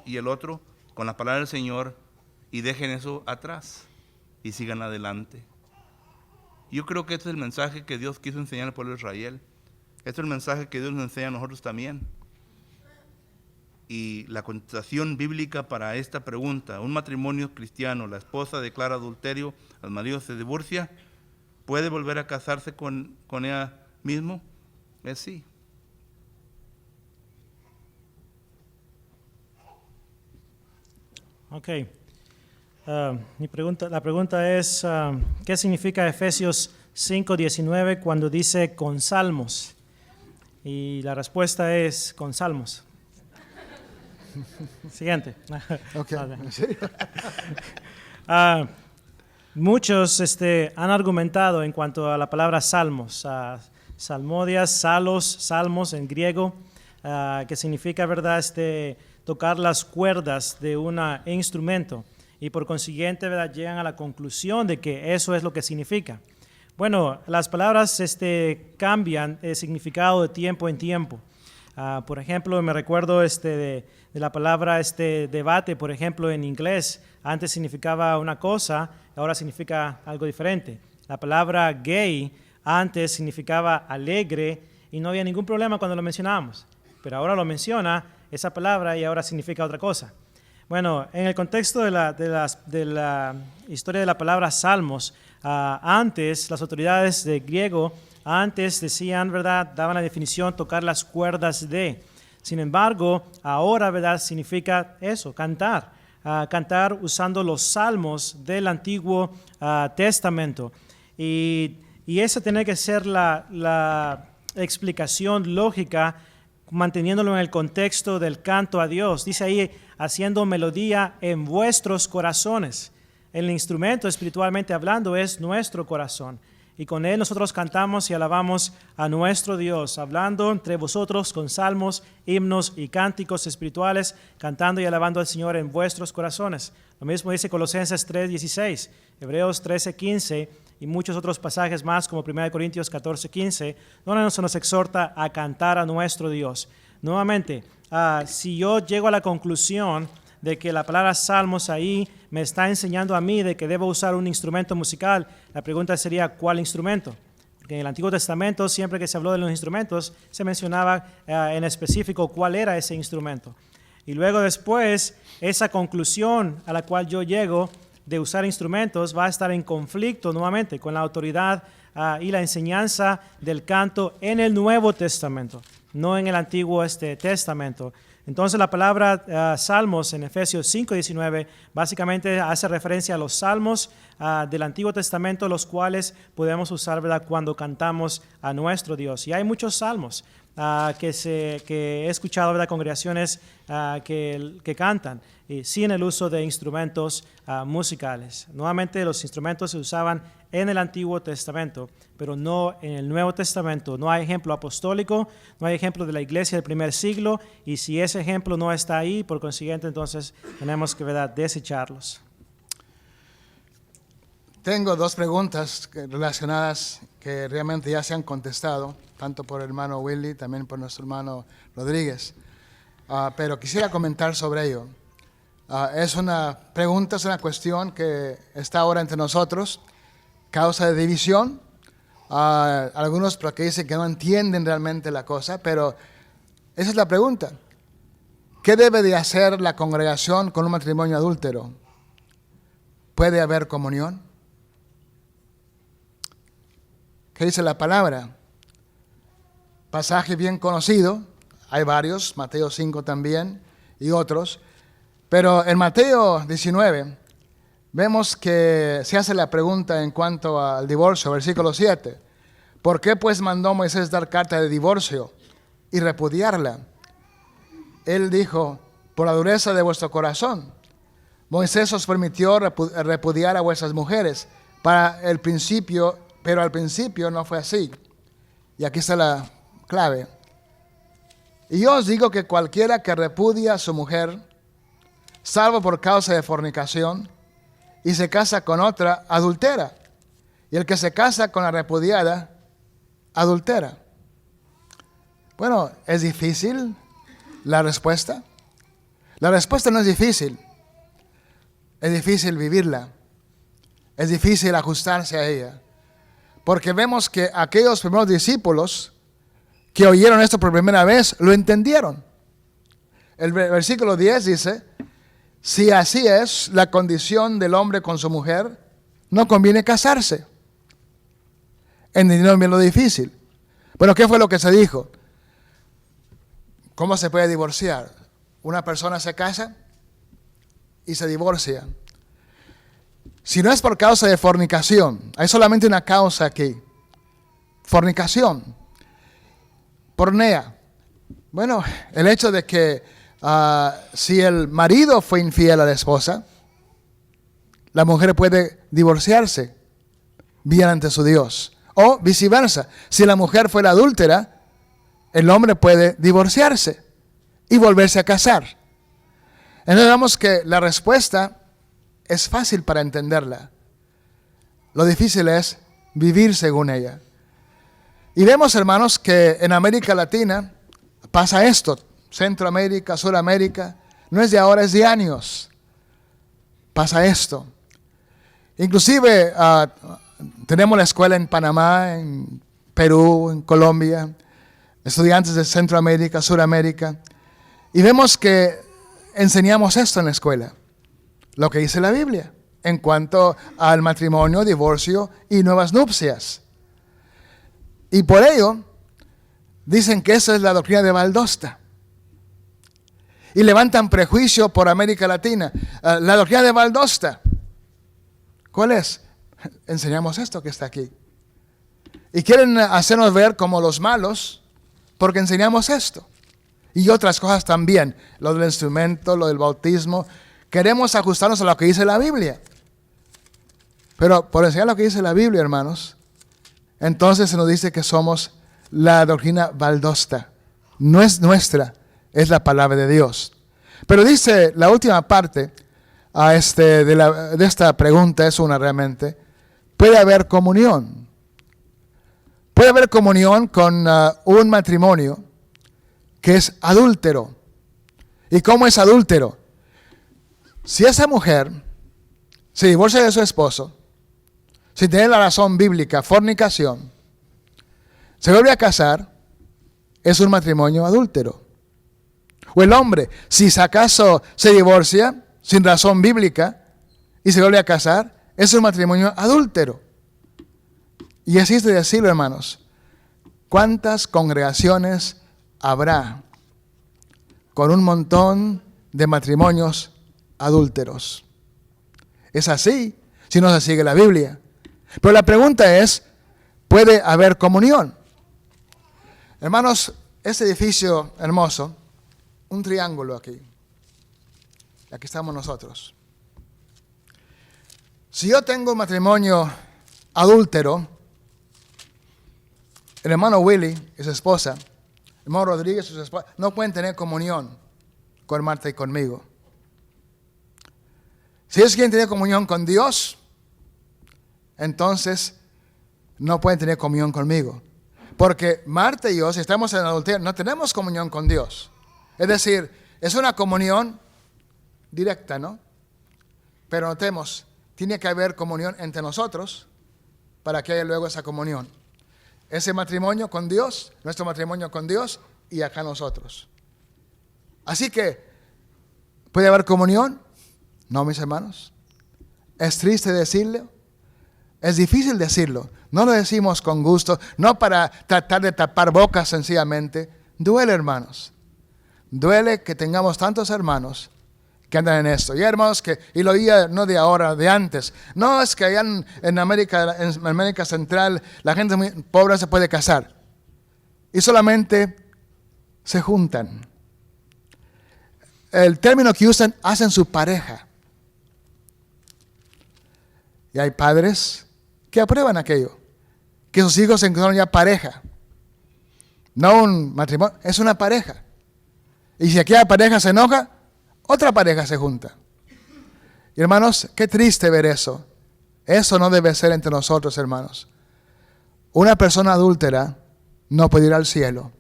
y el otro con la palabra del Señor y dejen eso atrás y sigan adelante. Yo creo que este es el mensaje que Dios quiso enseñar al pueblo de Israel. Este es el mensaje que Dios nos enseña a nosotros también. Y la contestación bíblica para esta pregunta: un matrimonio cristiano, la esposa declara adulterio, el marido se divorcia, ¿puede volver a casarse con ella mismo? Es sí. Ok. La pregunta es, ¿qué significa Efesios 5:19 cuando dice con salmos? Y la respuesta es con salmos. Siguiente. Okay. ¿Sí? Muchos han argumentado en cuanto a la palabra salmos, salmodias, salmos en griego, que significa, ¿verdad?, tocar las cuerdas de un instrumento, y por consiguiente, ¿verdad?, llegan a la conclusión de que eso es lo que significa. Bueno, las palabras cambian de significado de tiempo en tiempo. Por ejemplo, me recuerdo de la palabra debate, por ejemplo, en inglés. Antes significaba una cosa, ahora significa algo diferente. La palabra gay antes significaba alegre y no había ningún problema cuando lo mencionábamos. Pero ahora lo menciona esa palabra y ahora significa otra cosa. Bueno, en el contexto de la historia de la palabra salmos, antes las autoridades de griego antes decían, ¿verdad?, daban la definición tocar las cuerdas de. Sin embargo, ahora, ¿verdad?, significa eso, cantar. Cantar usando los salmos del Antiguo Testamento. Y esa tiene que ser la explicación lógica, manteniéndolo en el contexto del canto a Dios. Dice ahí, haciendo melodía en vuestros corazones. El instrumento, espiritualmente hablando, es nuestro corazón. Y con él nosotros cantamos y alabamos a nuestro Dios, hablando entre vosotros con salmos, himnos y cánticos espirituales, cantando y alabando al Señor en vuestros corazones. Lo mismo dice Colosenses 3:16, Hebreos 13:15 y muchos otros pasajes más, como 1 Corintios 14:15, donde se nos exhorta a cantar a nuestro Dios. Nuevamente, si yo llego a la conclusión de que la palabra salmos ahí me está enseñando a mí de que debo usar un instrumento musical, la pregunta sería, ¿cuál instrumento? Porque en el Antiguo Testamento, siempre que se habló de los instrumentos, se mencionaba en específico cuál era ese instrumento. Y luego después, esa conclusión a la cual yo llego de usar instrumentos va a estar en conflicto nuevamente con la autoridad y la enseñanza del canto en el Nuevo Testamento, no en el Antiguo Testamento. Entonces la palabra salmos en Efesios 5:19 básicamente hace referencia a los salmos del Antiguo Testamento, los cuales podemos usar, ¿verdad?, cuando cantamos a nuestro Dios. Y hay muchos salmos que he escuchado, ¿verdad?, congregaciones que cantan sin el uso de instrumentos musicales. Nuevamente los instrumentos se usaban en el Antiguo Testamento, pero no en el Nuevo Testamento. No hay ejemplo apostólico, no hay ejemplo de la iglesia del primer siglo, y si ese ejemplo no está ahí, por consiguiente, entonces tenemos que, ¿verdad?, desecharlos. Tengo dos preguntas relacionadas que realmente ya se han contestado, tanto por el hermano Willy, también por nuestro hermano Rodríguez, pero quisiera comentar sobre ello. Es una pregunta, es una cuestión que está ahora entre nosotros, causa de división. Algunos porque dicen que no entienden realmente la cosa, pero esa es la pregunta. ¿Qué debe de hacer la congregación con un matrimonio adúltero? ¿Puede haber comunión? ¿Qué dice la palabra? Pasaje bien conocido, hay varios, Mateo 5 también y otros, Pero en Mateo 19 vemos que se hace la pregunta en cuanto al divorcio, versículo 7. ¿Por qué pues mandó Moisés dar carta de divorcio y repudiarla? Él dijo, por la dureza de vuestro corazón. Moisés os permitió repudiar a vuestras mujeres pero al principio no fue así. Y aquí está la clave. Y yo os digo que cualquiera que repudia a su mujer, salvo por causa de fornicación, y se casa con otra, adultera. Y el que se casa con la repudiada, adultera. Bueno, ¿es difícil la respuesta? La respuesta no es difícil. Es difícil vivirla. Es difícil ajustarse a ella. Porque vemos que aquellos primeros discípulos que oyeron esto por primera vez, lo entendieron. El versículo 10 dice, si así es la condición del hombre con su mujer, no conviene casarse. Entendieron bien lo difícil. Bueno, ¿qué fue lo que se dijo? ¿Cómo se puede divorciar? Una persona se casa y se divorcia. Si no es por causa de fornicación, hay solamente una causa aquí. Fornicación. Pornea. Bueno, el hecho de que si el marido fue infiel a la esposa, la mujer puede divorciarse bien ante su Dios. O viceversa, si la mujer fue la adúltera, el hombre puede divorciarse y volverse a casar. Entonces vemos que la respuesta es fácil para entenderla. Lo difícil es vivir según ella. Y vemos, hermanos, que en América Latina pasa esto. Centroamérica, Suramérica, no es de ahora, es de años. Pasa esto. Inclusive tenemos la escuela en Panamá, en Perú, en Colombia, estudiantes de Centroamérica, Suramérica, y vemos que enseñamos esto en la escuela, lo que dice la Biblia, en cuanto al matrimonio, divorcio y nuevas nupcias. Y por ello, dicen que esa es la doctrina de Valdosta. Y levantan prejuicio por América Latina. La doctrina de Valdosta, ¿cuál es? Enseñamos esto que está aquí. Y quieren hacernos ver como los malos, porque enseñamos esto. Y otras cosas también, lo del instrumento, lo del bautismo. Queremos ajustarnos a lo que dice la Biblia. Pero por enseñar lo que dice la Biblia, hermanos, entonces se nos dice que somos la doctrina Valdosta. No es nuestra, es la palabra de Dios. Pero dice la última parte de esta pregunta, es una realmente, puede haber comunión. Puede haber comunión con un matrimonio que es adúltero. ¿Y cómo es adúltero? Si esa mujer se divorcia de su esposo, sin tener la razón bíblica, fornicación, se vuelve a casar, es un matrimonio adúltero. O el hombre, si acaso se divorcia sin razón bíblica y se vuelve a casar, es un matrimonio adúltero. Y así es de decirlo, hermanos. ¿Cuántas congregaciones habrá con un montón de matrimonios adúlteros? Es así si no se sigue la Biblia. Pero la pregunta es, ¿puede haber comunión? Hermanos, este edificio hermoso, un triángulo aquí. Aquí estamos nosotros. Si yo tengo un matrimonio adúltero, el hermano Willy y su esposa, el hermano Rodríguez y su esposa, no pueden tener comunión con Marta y conmigo. Si ellos quieren tener comunión con Dios, entonces no pueden tener comunión conmigo. Porque Marta y yo, si estamos en adulterio, no tenemos comunión con Dios. Es decir, es una comunión directa, ¿no? Pero notemos, tiene que haber comunión entre nosotros para que haya luego esa comunión. Ese matrimonio con Dios, nuestro matrimonio con Dios y acá nosotros. Así que, ¿puede haber comunión? No, mis hermanos. Es triste decirlo. Es difícil decirlo. No lo decimos con gusto, no para tratar de tapar bocas sencillamente. Duele, hermanos. Duele que tengamos tantos hermanos que andan en esto. Y hermanos, y lo oía no de ahora, de antes. No es que allá en América Central la gente muy pobre se puede casar. Y solamente se juntan. El término que usan, hacen su pareja. Y hay padres que aprueban aquello, que sus hijos se encuentran ya pareja. No un matrimonio, es una pareja. Y si aquella pareja se enoja, otra pareja se junta. Y hermanos, qué triste ver eso. Eso no debe ser entre nosotros, hermanos. Una persona adúltera no puede ir al cielo.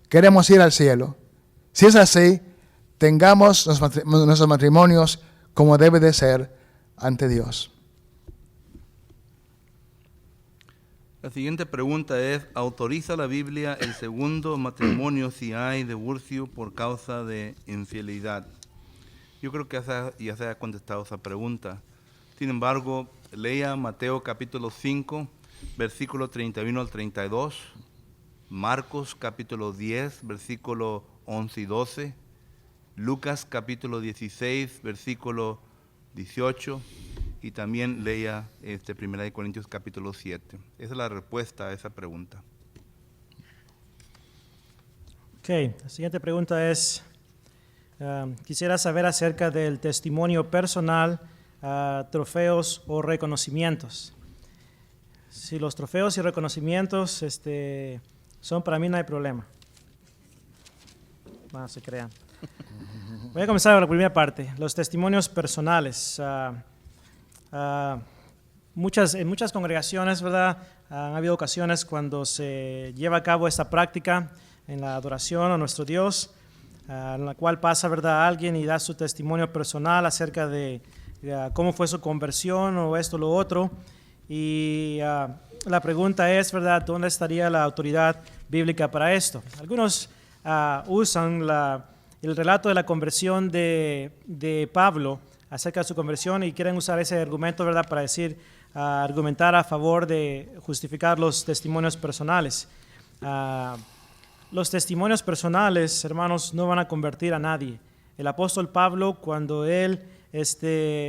Queremos ir al cielo. Si es así, tengamos nuestros matrimonios como debe de ser ante Dios. La siguiente pregunta es, ¿autoriza la Biblia el segundo matrimonio si hay divorcio por causa de infidelidad? Yo creo que ya se ha contestado esa pregunta. Sin embargo, lea Mateo capítulo 5, versículo 31 al 32, Marcos capítulo 10, versículo 11 y 12, Lucas capítulo 16, versículo 18, y también lea 1 Corintios capítulo 7. Esa es la respuesta a esa pregunta. Ok, la siguiente pregunta es, quisiera saber acerca del testimonio personal, trofeos o reconocimientos. Si los trofeos y reconocimientos son para mí, no hay problema. No se crean. Voy a comenzar con la primera parte, los testimonios personales. En muchas congregaciones, ¿verdad? Han habido ocasiones cuando se lleva a cabo esta práctica en la adoración a nuestro Dios, en la cual pasa, ¿verdad?, alguien y da su testimonio personal acerca de cómo fue su conversión o esto o lo otro. Y la pregunta es, ¿verdad?, ¿dónde estaría la autoridad bíblica para esto? Algunos usan el relato de la conversión de Pablo acerca de su conversión y quieren usar ese argumento, ¿verdad?, para argumentar a favor de justificar los testimonios personales. Los testimonios personales, hermanos, no van a convertir a nadie. El apóstol Pablo, cuando él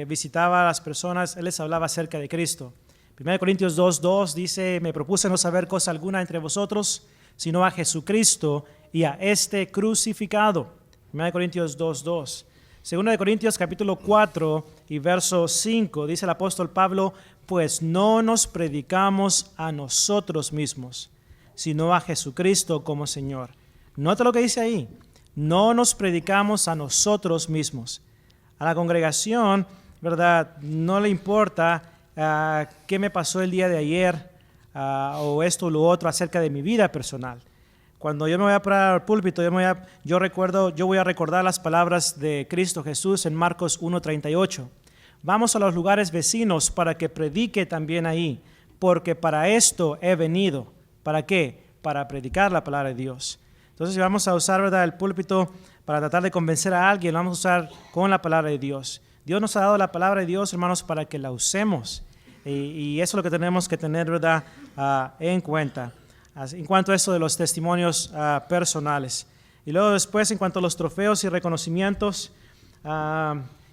visitaba a las personas, él les hablaba acerca de Cristo. 1 Corintios 2:2 dice, me propuse no saber cosa alguna entre vosotros, sino a Jesucristo y a este crucificado. 1 Corintios 2:2. 2 Corintios capítulo 4 y verso 5 dice el apóstol Pablo, pues no nos predicamos a nosotros mismos, sino a Jesucristo como Señor. Nota lo que dice ahí, no nos predicamos a nosotros mismos. A la congregación, ¿verdad?, no le importa qué me pasó el día de ayer o esto o lo otro acerca de mi vida personal. Cuando yo me voy a parar al púlpito, yo voy a recordar las palabras de Cristo Jesús en Marcos 1:38. Vamos a los lugares vecinos para que predique también ahí, porque para esto he venido. ¿Para qué? Para predicar la palabra de Dios. Entonces, si vamos a usar, ¿verdad?, el púlpito para tratar de convencer a alguien, lo vamos a usar con la palabra de Dios. Dios nos ha dado la palabra de Dios, hermanos, para que la usemos. Y eso es lo que tenemos que tener, ¿verdad?, en cuenta. En cuanto a esto de los testimonios personales. Y luego después, en cuanto a los trofeos y reconocimientos,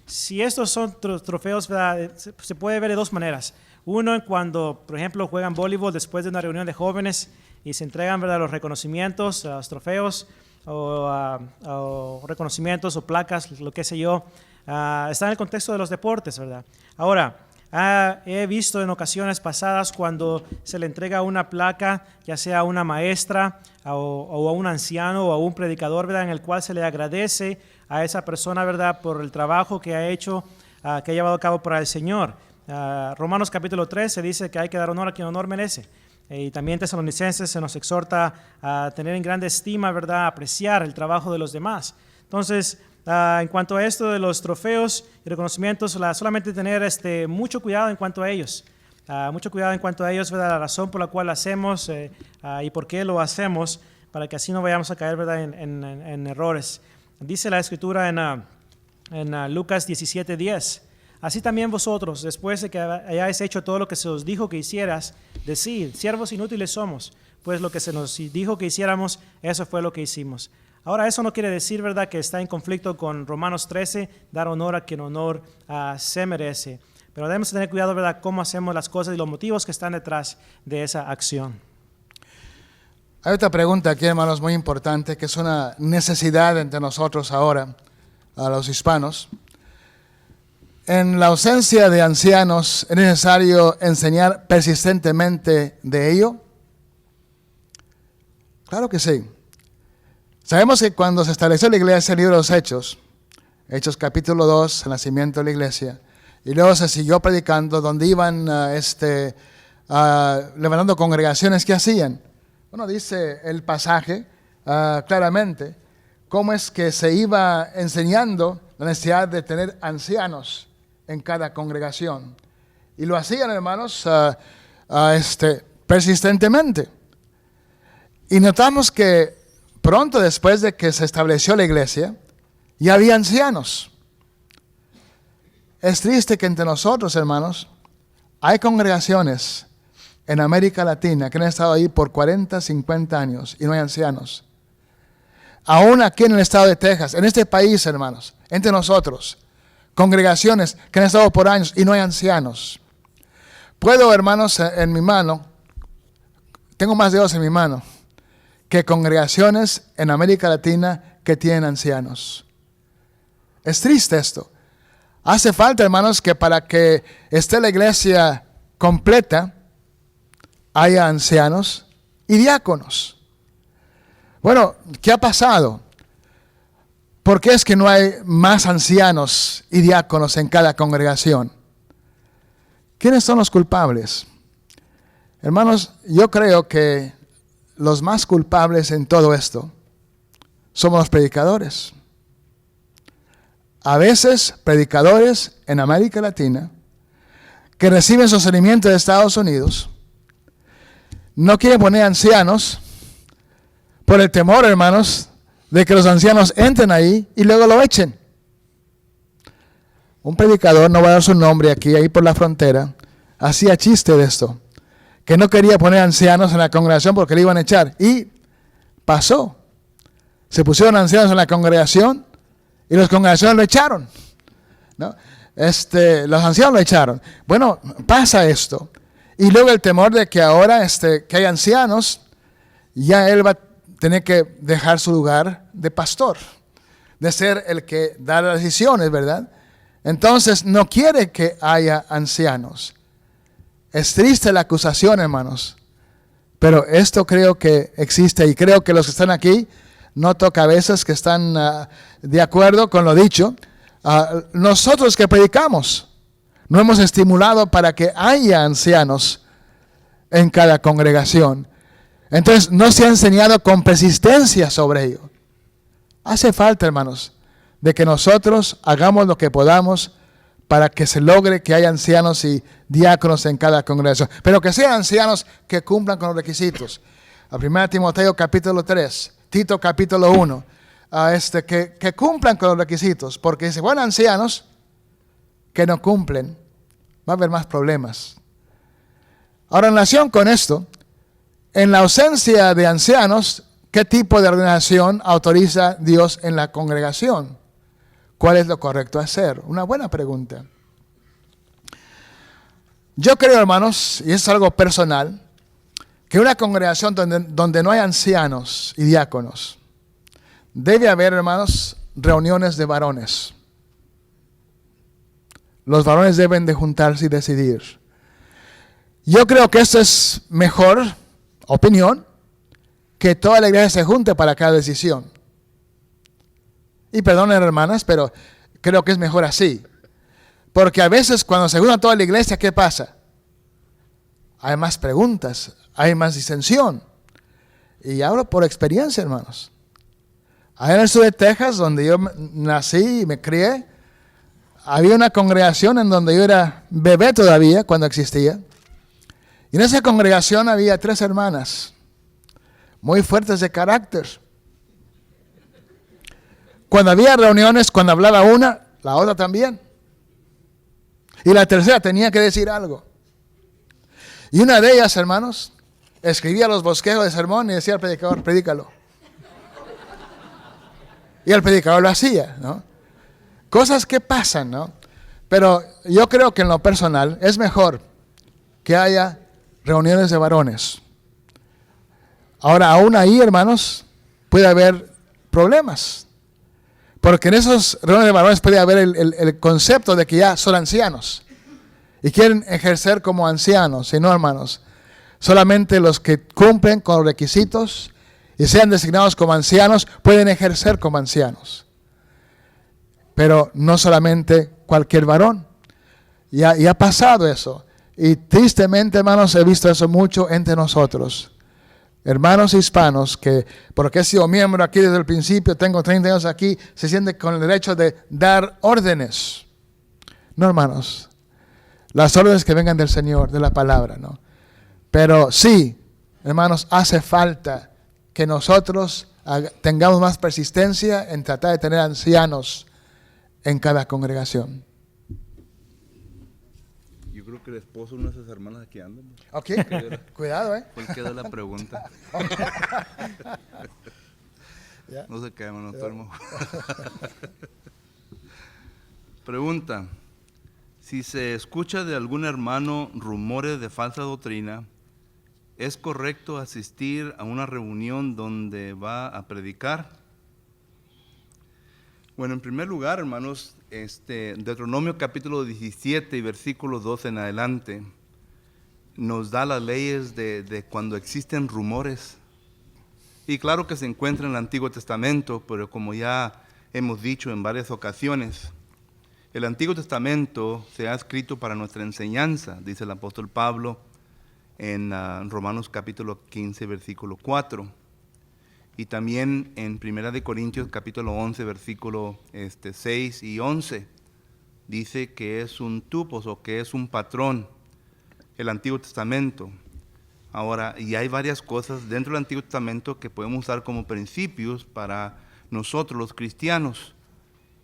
si estos son trofeos, ¿verdad?, se puede ver de dos maneras. Uno, cuando, por ejemplo, juegan voleibol después de una reunión de jóvenes y se entregan, ¿verdad?, los reconocimientos, los trofeos, o reconocimientos o placas, lo que sé yo, está en el contexto de los deportes, ¿verdad? Ahora, he visto en ocasiones pasadas cuando se le entrega una placa, ya sea a una maestra o a un anciano o a un predicador, ¿verdad?, en el cual se le agradece a esa persona, ¿verdad?, por el trabajo que ha hecho, que ha llevado a cabo para el Señor. Romanos capítulo 3 se dice que hay que dar honor a quien honor merece. Y también Tesalonicenses se nos exhorta a tener en grande estima, ¿verdad?, apreciar el trabajo de los demás. Entonces, en cuanto a esto de los trofeos y reconocimientos, solamente tener mucho cuidado en cuanto a ellos. Mucho cuidado en cuanto a ellos, ¿verdad?, la razón por la cual lo hacemos y por qué lo hacemos, para que así no vayamos a caer, ¿verdad?, en errores. Dice la Escritura en Lucas 17:10. Así también vosotros, después de que hayáis hecho todo lo que se os dijo que hicieras, decid, siervos inútiles somos, pues lo que se nos dijo que hiciéramos, eso fue lo que hicimos. Ahora, eso no quiere decir, ¿verdad?, que está en conflicto con Romanos 13, dar honor a quien honor se merece. Pero debemos tener cuidado, ¿verdad?, cómo hacemos las cosas y los motivos que están detrás de esa acción. Hay otra pregunta aquí, hermanos, muy importante, que es una necesidad entre nosotros ahora, a los hispanos. En la ausencia de ancianos, ¿es necesario enseñar persistentemente de ello? Claro que sí. Sabemos que cuando se estableció la iglesia, el libro de los Hechos, Hechos capítulo 2, el nacimiento de la iglesia, y luego se siguió predicando, donde iban levantando congregaciones, ¿qué hacían? Bueno, dice el pasaje claramente cómo es que se iba enseñando la necesidad de tener ancianos en cada congregación. Y lo hacían, hermanos, persistentemente. Y notamos que pronto después de que se estableció la iglesia, ya había ancianos. Es triste que entre nosotros, hermanos, hay congregaciones en América Latina que han estado ahí por 40, 50 años y no hay ancianos. Aún aquí en el estado de Texas, en este país, hermanos, entre nosotros, congregaciones que han estado por años y no hay ancianos. Puedo, hermanos, en mi mano, tengo más dedos en mi mano, que congregaciones en América Latina que tienen ancianos. Es triste esto. Hace falta, hermanos, que para que esté la iglesia completa, haya ancianos y diáconos. Bueno, ¿qué ha pasado? ¿Por qué es que no hay más ancianos y diáconos en cada congregación? ¿Quiénes son los culpables? Hermanos, yo creo que los más culpables en todo esto somos los predicadores. A veces, predicadores en América Latina que reciben sostenimiento de Estados Unidos no quieren poner ancianos por el temor, hermanos, de que los ancianos entren ahí y luego lo echen. Un predicador, no voy a dar su nombre aquí, ahí por la frontera, hacía chiste de esto, que no quería poner ancianos en la congregación porque le iban a echar. Y pasó. Se pusieron ancianos en la congregación y los congregaciones lo echaron, ¿no? Los ancianos lo echaron. Bueno, pasa esto. Y luego el temor de que ahora que hay ancianos, ya él va a tener que dejar su lugar de pastor, de ser el que da las decisiones, ¿verdad? Entonces no quiere que haya ancianos. Es triste la acusación, hermanos, pero esto creo que existe y creo que los que están aquí, noto cabezas que están de acuerdo con lo dicho. Nosotros que predicamos, no hemos estimulado para que haya ancianos en cada congregación. Entonces no se ha enseñado con persistencia sobre ello. Hace falta, hermanos, de que nosotros hagamos lo que podamos para que se logre que haya ancianos y diáconos en cada congregación. Pero que sean ancianos que cumplan con los requisitos. A 1 Timoteo capítulo 3, Tito capítulo 1, que cumplan con los requisitos. Porque si van ancianos que no cumplen, va a haber más problemas. Ahora, en relación con esto, en la ausencia de ancianos, ¿qué tipo de ordenación autoriza Dios en la congregación? ¿Cuál es lo correcto hacer? Una buena pregunta. Yo creo, hermanos, y es algo personal, que una congregación donde no hay ancianos y diáconos, debe haber, hermanos, reuniones de varones. Los varones deben de juntarse y decidir. Yo creo que esto es mejor, opinión, que toda la iglesia se junte para cada decisión. Y perdonen, hermanas, pero creo que es mejor así. Porque a veces cuando se junta toda la iglesia, ¿qué pasa? Hay más preguntas, hay más disensión. Y hablo por experiencia, hermanos. Allá en el sur de Texas, donde yo nací y me crié, había una congregación en donde yo era bebé todavía, cuando existía. Y en esa congregación había 3 hermanas, muy fuertes de carácter. Cuando había reuniones, cuando hablaba una, la otra también. Y la tercera tenía que decir algo. Y una de ellas, hermanos, escribía los bosquejos de sermón y decía al predicador, predícalo. Y el predicador lo hacía, ¿no? Cosas que pasan, ¿no? Pero yo creo que en lo personal es mejor que haya reuniones de varones. Ahora, aún ahí, hermanos, puede haber problemas. Porque en esos reuniones de varones puede haber el concepto de que ya son ancianos. Y quieren ejercer como ancianos. Y no, hermanos. Solamente los que cumplen con los requisitos y sean designados como ancianos pueden ejercer como ancianos. Pero no solamente cualquier varón. Y ha pasado eso. Y tristemente, hermanos, he visto eso mucho entre nosotros. Hermanos hispanos que, porque he sido miembro aquí desde el principio, tengo 30 años aquí, se sienten con el derecho de dar órdenes. No, hermanos. Las órdenes que vengan del Señor, de la palabra, ¿no? Pero sí, hermanos, hace falta que nosotros tengamos más persistencia en tratar de tener ancianos en cada congregación. Yo creo que el esposo de una de esas hermanas aquí anda. Ok, cuidado, ¿eh? ¿Cuál queda la pregunta? No se cae, hermano, duermo. Pregunta: si se escucha de algún hermano rumores de falsa doctrina, ¿es correcto asistir a una reunión donde va a predicar? Bueno, en primer lugar, hermanos, Deuteronomio capítulo 17 y versículos 12 en adelante nos da las leyes de cuando existen rumores. Y claro que se encuentra en el Antiguo Testamento, pero como ya hemos dicho en varias ocasiones, el Antiguo Testamento se ha escrito para nuestra enseñanza, dice el apóstol Pablo en Romanos capítulo 15, versículo 4. Y también en 1 Corintios capítulo 11, versículo 6 y 11, dice que es un tupos o que es un patrón el Antiguo Testamento. Ahora, y hay varias cosas dentro del Antiguo Testamento que podemos usar como principios para nosotros los cristianos.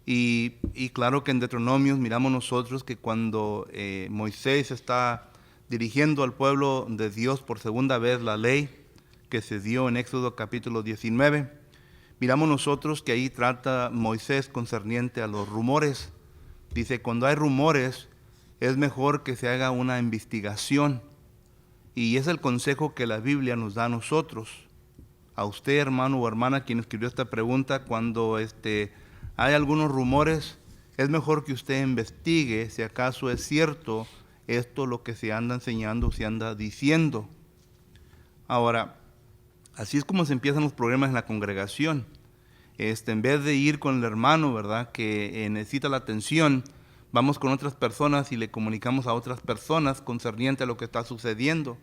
Y claro que en Deuteronomios miramos nosotros que cuando Moisés está dirigiendo al pueblo de Dios por segunda vez la ley que se dio en Éxodo capítulo 19, miramos nosotros que ahí trata Moisés concerniente a los rumores. Dice, cuando hay rumores, es mejor que se haga una investigación. Y es el consejo que la Biblia nos da a nosotros. A usted, hermano o hermana, quien escribió esta pregunta, cuando hay algunos rumores, es mejor que usted investigue si acaso es cierto esto lo que se anda enseñando, se anda diciendo. Ahora, así es como se empiezan los problemas en la congregación. En vez de ir con el hermano, ¿verdad?, que necesita la atención, vamos con otras personas y le comunicamos a otras personas concerniente a lo que está sucediendo.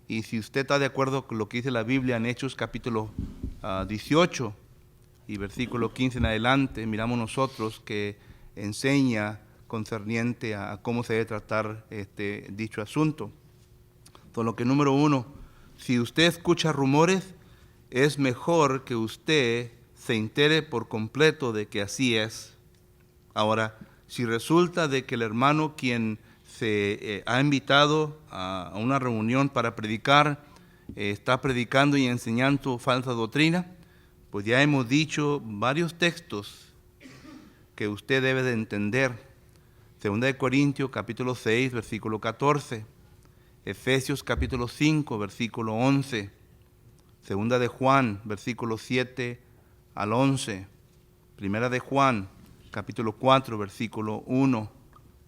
Y si usted está de acuerdo con lo que dice la Biblia en Hechos capítulo 18 y versículo 15 en adelante, miramos nosotros que enseña concerniente a cómo se debe tratar dicho asunto. Por lo que número uno, si usted escucha rumores, es mejor que usted se entere por completo de que así es. Ahora, si resulta de que el hermano quien se ha invitado a una reunión para predicar, está predicando y enseñando falsa doctrina, pues ya hemos dicho varios textos que usted debe de entender. 2 Corintios capítulo 6, versículo 14. Efesios capítulo 5, versículo 11. 2 de Juan, versículo 7 al 11. 1 de Juan, capítulo 4, versículo 1.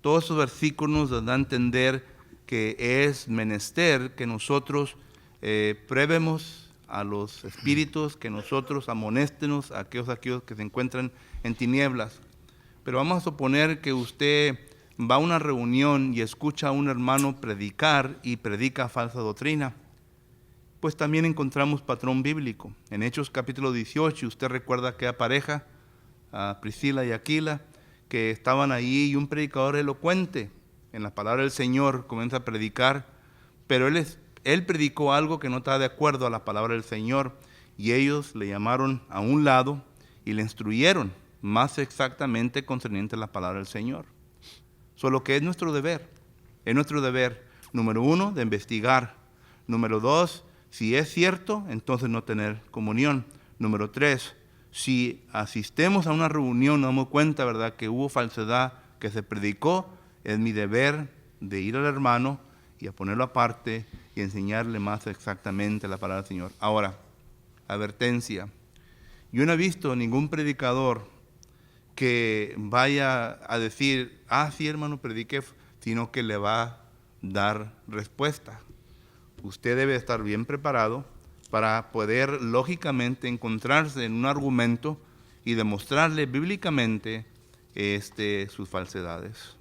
Todos esos versículos nos dan a entender que es menester que nosotros pruebemos a los espíritus, que nosotros amonéstenos a aquellos que se encuentran en tinieblas. Pero vamos a suponer que usted va a una reunión y escucha a un hermano predicar y predica falsa doctrina. Pues también encontramos patrón bíblico. En Hechos capítulo 18, usted recuerda aquella pareja, a Priscila y Aquila, que estaban ahí y un predicador elocuente en la palabra del Señor comienza a predicar, pero él predicó algo que no estaba de acuerdo a la palabra del Señor y ellos le llamaron a un lado y le instruyeron más exactamente concerniente a la palabra del Señor. Solo que es nuestro deber, número uno, de investigar. Número dos, si es cierto, entonces no tener comunión. Número tres, si asistemos a una reunión, nos damos cuenta, ¿verdad?, que hubo falsedad, que se predicó, es mi deber de ir al hermano y a ponerlo aparte y enseñarle más exactamente la palabra del Señor. Ahora, advertencia. Yo no he visto ningún predicador que vaya a decir, sí, hermano, prediqué, sino que le va a dar respuesta. Usted debe estar bien preparado para poder lógicamente encontrarse en un argumento y demostrarle bíblicamente sus falsedades.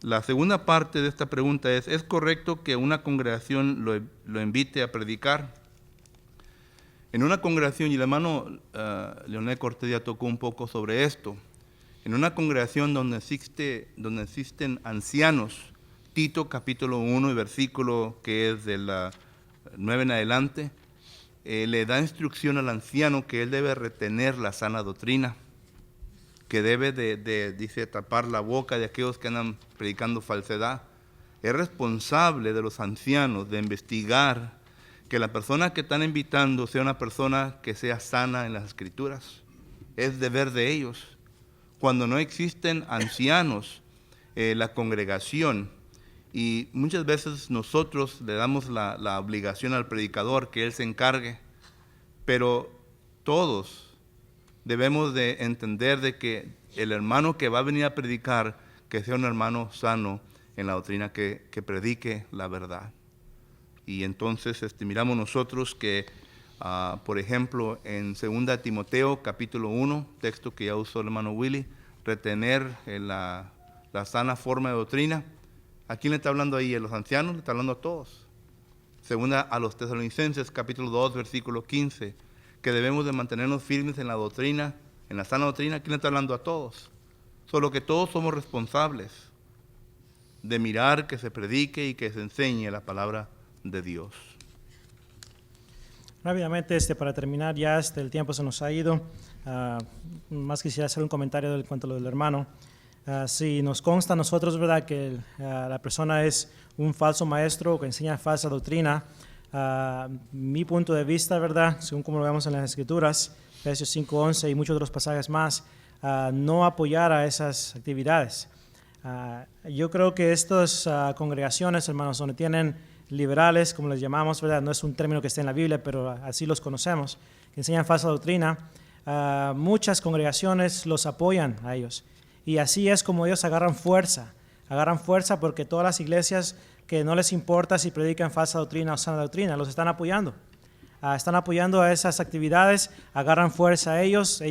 La segunda parte de esta pregunta ¿es correcto que una congregación lo invite a predicar? En una congregación, y el hermano Leonel Cortés ya tocó un poco sobre esto, en una congregación donde existen ancianos, Tito capítulo 1 y versículo que es de la 9 en adelante, le da instrucción al anciano que él debe retener la sana doctrina, que debe dice, tapar la boca de aquellos que andan predicando falsedad. Es responsable de los ancianos de investigar que la persona que están invitando sea una persona que sea sana en las Escrituras. Es deber de ellos. Cuando no existen ancianos, la congregación, y muchas veces nosotros le damos la obligación al predicador que él se encargue, pero todos debemos de entender de que el hermano que va a venir a predicar, que sea un hermano sano en la doctrina, que predique la verdad. Y entonces miramos nosotros que, por ejemplo, en 2 Timoteo capítulo 1, texto que ya usó el hermano Willy, retener la sana forma de doctrina. ¿A quién le está hablando ahí? ¿A los ancianos? Le está hablando a todos. Segunda a los Tesalonicenses capítulo 2, versículo 15, que debemos de mantenernos firmes en la doctrina, en la sana doctrina. ¿A quién le está hablando? A todos. Solo que todos somos responsables de mirar que se predique y que se enseñe la palabra de Dios. Rápidamente, para terminar, ya el tiempo se nos ha ido. Más quisiera hacer un comentario en cuanto a lo del hermano. Si nos consta a nosotros, ¿verdad?, que la persona es un falso maestro que enseña falsa doctrina, mi punto de vista, ¿verdad?, según como lo vemos en las Escrituras, Efesios 5:11 y muchos otros pasajes más, no apoyar a esas actividades. Yo creo que estas congregaciones, hermanos, donde tienen liberales, como les llamamos, ¿verdad?, no es un término que esté en la Biblia, pero así los conocemos, que enseñan falsa doctrina, muchas congregaciones los apoyan a ellos. Y así es como ellos agarran fuerza porque todas las iglesias que no les importa si predican falsa doctrina o sana doctrina, los están apoyando. Están apoyando a esas actividades, agarran fuerza a ellos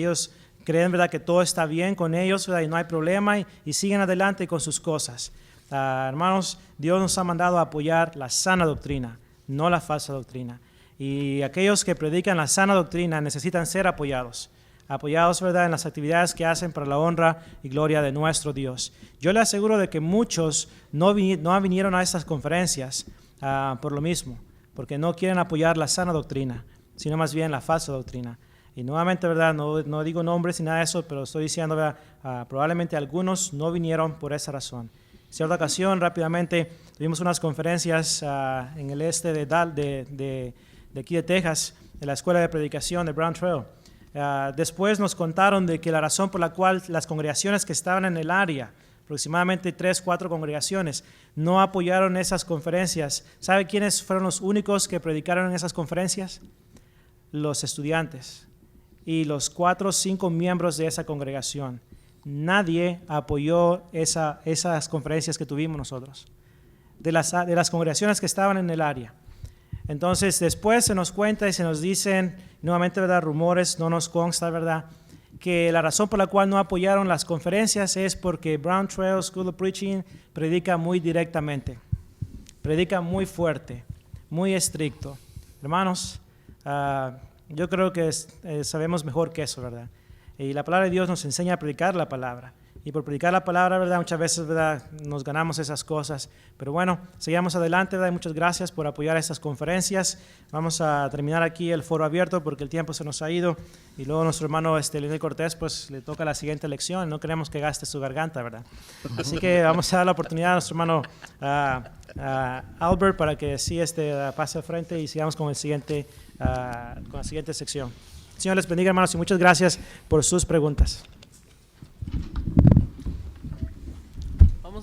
creen, ¿verdad?, que todo está bien con ellos, ¿verdad?, y no hay problema y siguen adelante con sus cosas. Hermanos, Dios nos ha mandado a apoyar la sana doctrina, no la falsa doctrina. Y aquellos que predican la sana doctrina necesitan ser apoyados, ¿verdad?, en las actividades que hacen para la honra y gloria de nuestro Dios. Yo le aseguro de que muchos no vinieron a estas conferencias por lo mismo, porque no quieren apoyar la sana doctrina, sino más bien la falsa doctrina. Y nuevamente, ¿verdad?, no digo nombres ni nada de eso, pero estoy diciendo, ¿verdad?, probablemente algunos no vinieron por esa razón. En cierta ocasión, rápidamente, tuvimos unas conferencias en el este de aquí de Texas, en la escuela de predicación de Brown Trail. Después nos contaron de que la razón por la cual las congregaciones que estaban en el área, aproximadamente 3-4 congregaciones, no apoyaron esas conferencias. ¿Sabe quiénes fueron los únicos que predicaron en esas conferencias? Los estudiantes y los 4 o 5 miembros de esa congregación. Nadie apoyó esas conferencias que tuvimos nosotros, de las congregaciones que estaban en el área. Entonces, después se nos cuenta y se nos dicen, nuevamente, ¿verdad?, rumores, no nos consta, ¿verdad?, que la razón por la cual no apoyaron las conferencias es porque Brown Trail School of Preaching predica muy directamente, predica muy fuerte, muy estricto. Hermanos, yo creo que sabemos mejor que eso, ¿verdad? Y la palabra de Dios nos enseña a predicar la palabra. Y por predicar la palabra, ¿verdad?, muchas veces, ¿verdad?, nos ganamos esas cosas. Pero bueno, sigamos adelante, ¿verdad? Y muchas gracias por apoyar estas conferencias. Vamos a terminar aquí el foro abierto porque el tiempo se nos ha ido. Y luego nuestro hermano Leonel Cortés, pues le toca la siguiente lección. No queremos que gaste su garganta, ¿verdad? Así que vamos a dar la oportunidad a nuestro hermano Albert para que sí pase al frente y sigamos con la siguiente sección. Señor les bendiga, hermanos, y muchas gracias por sus preguntas.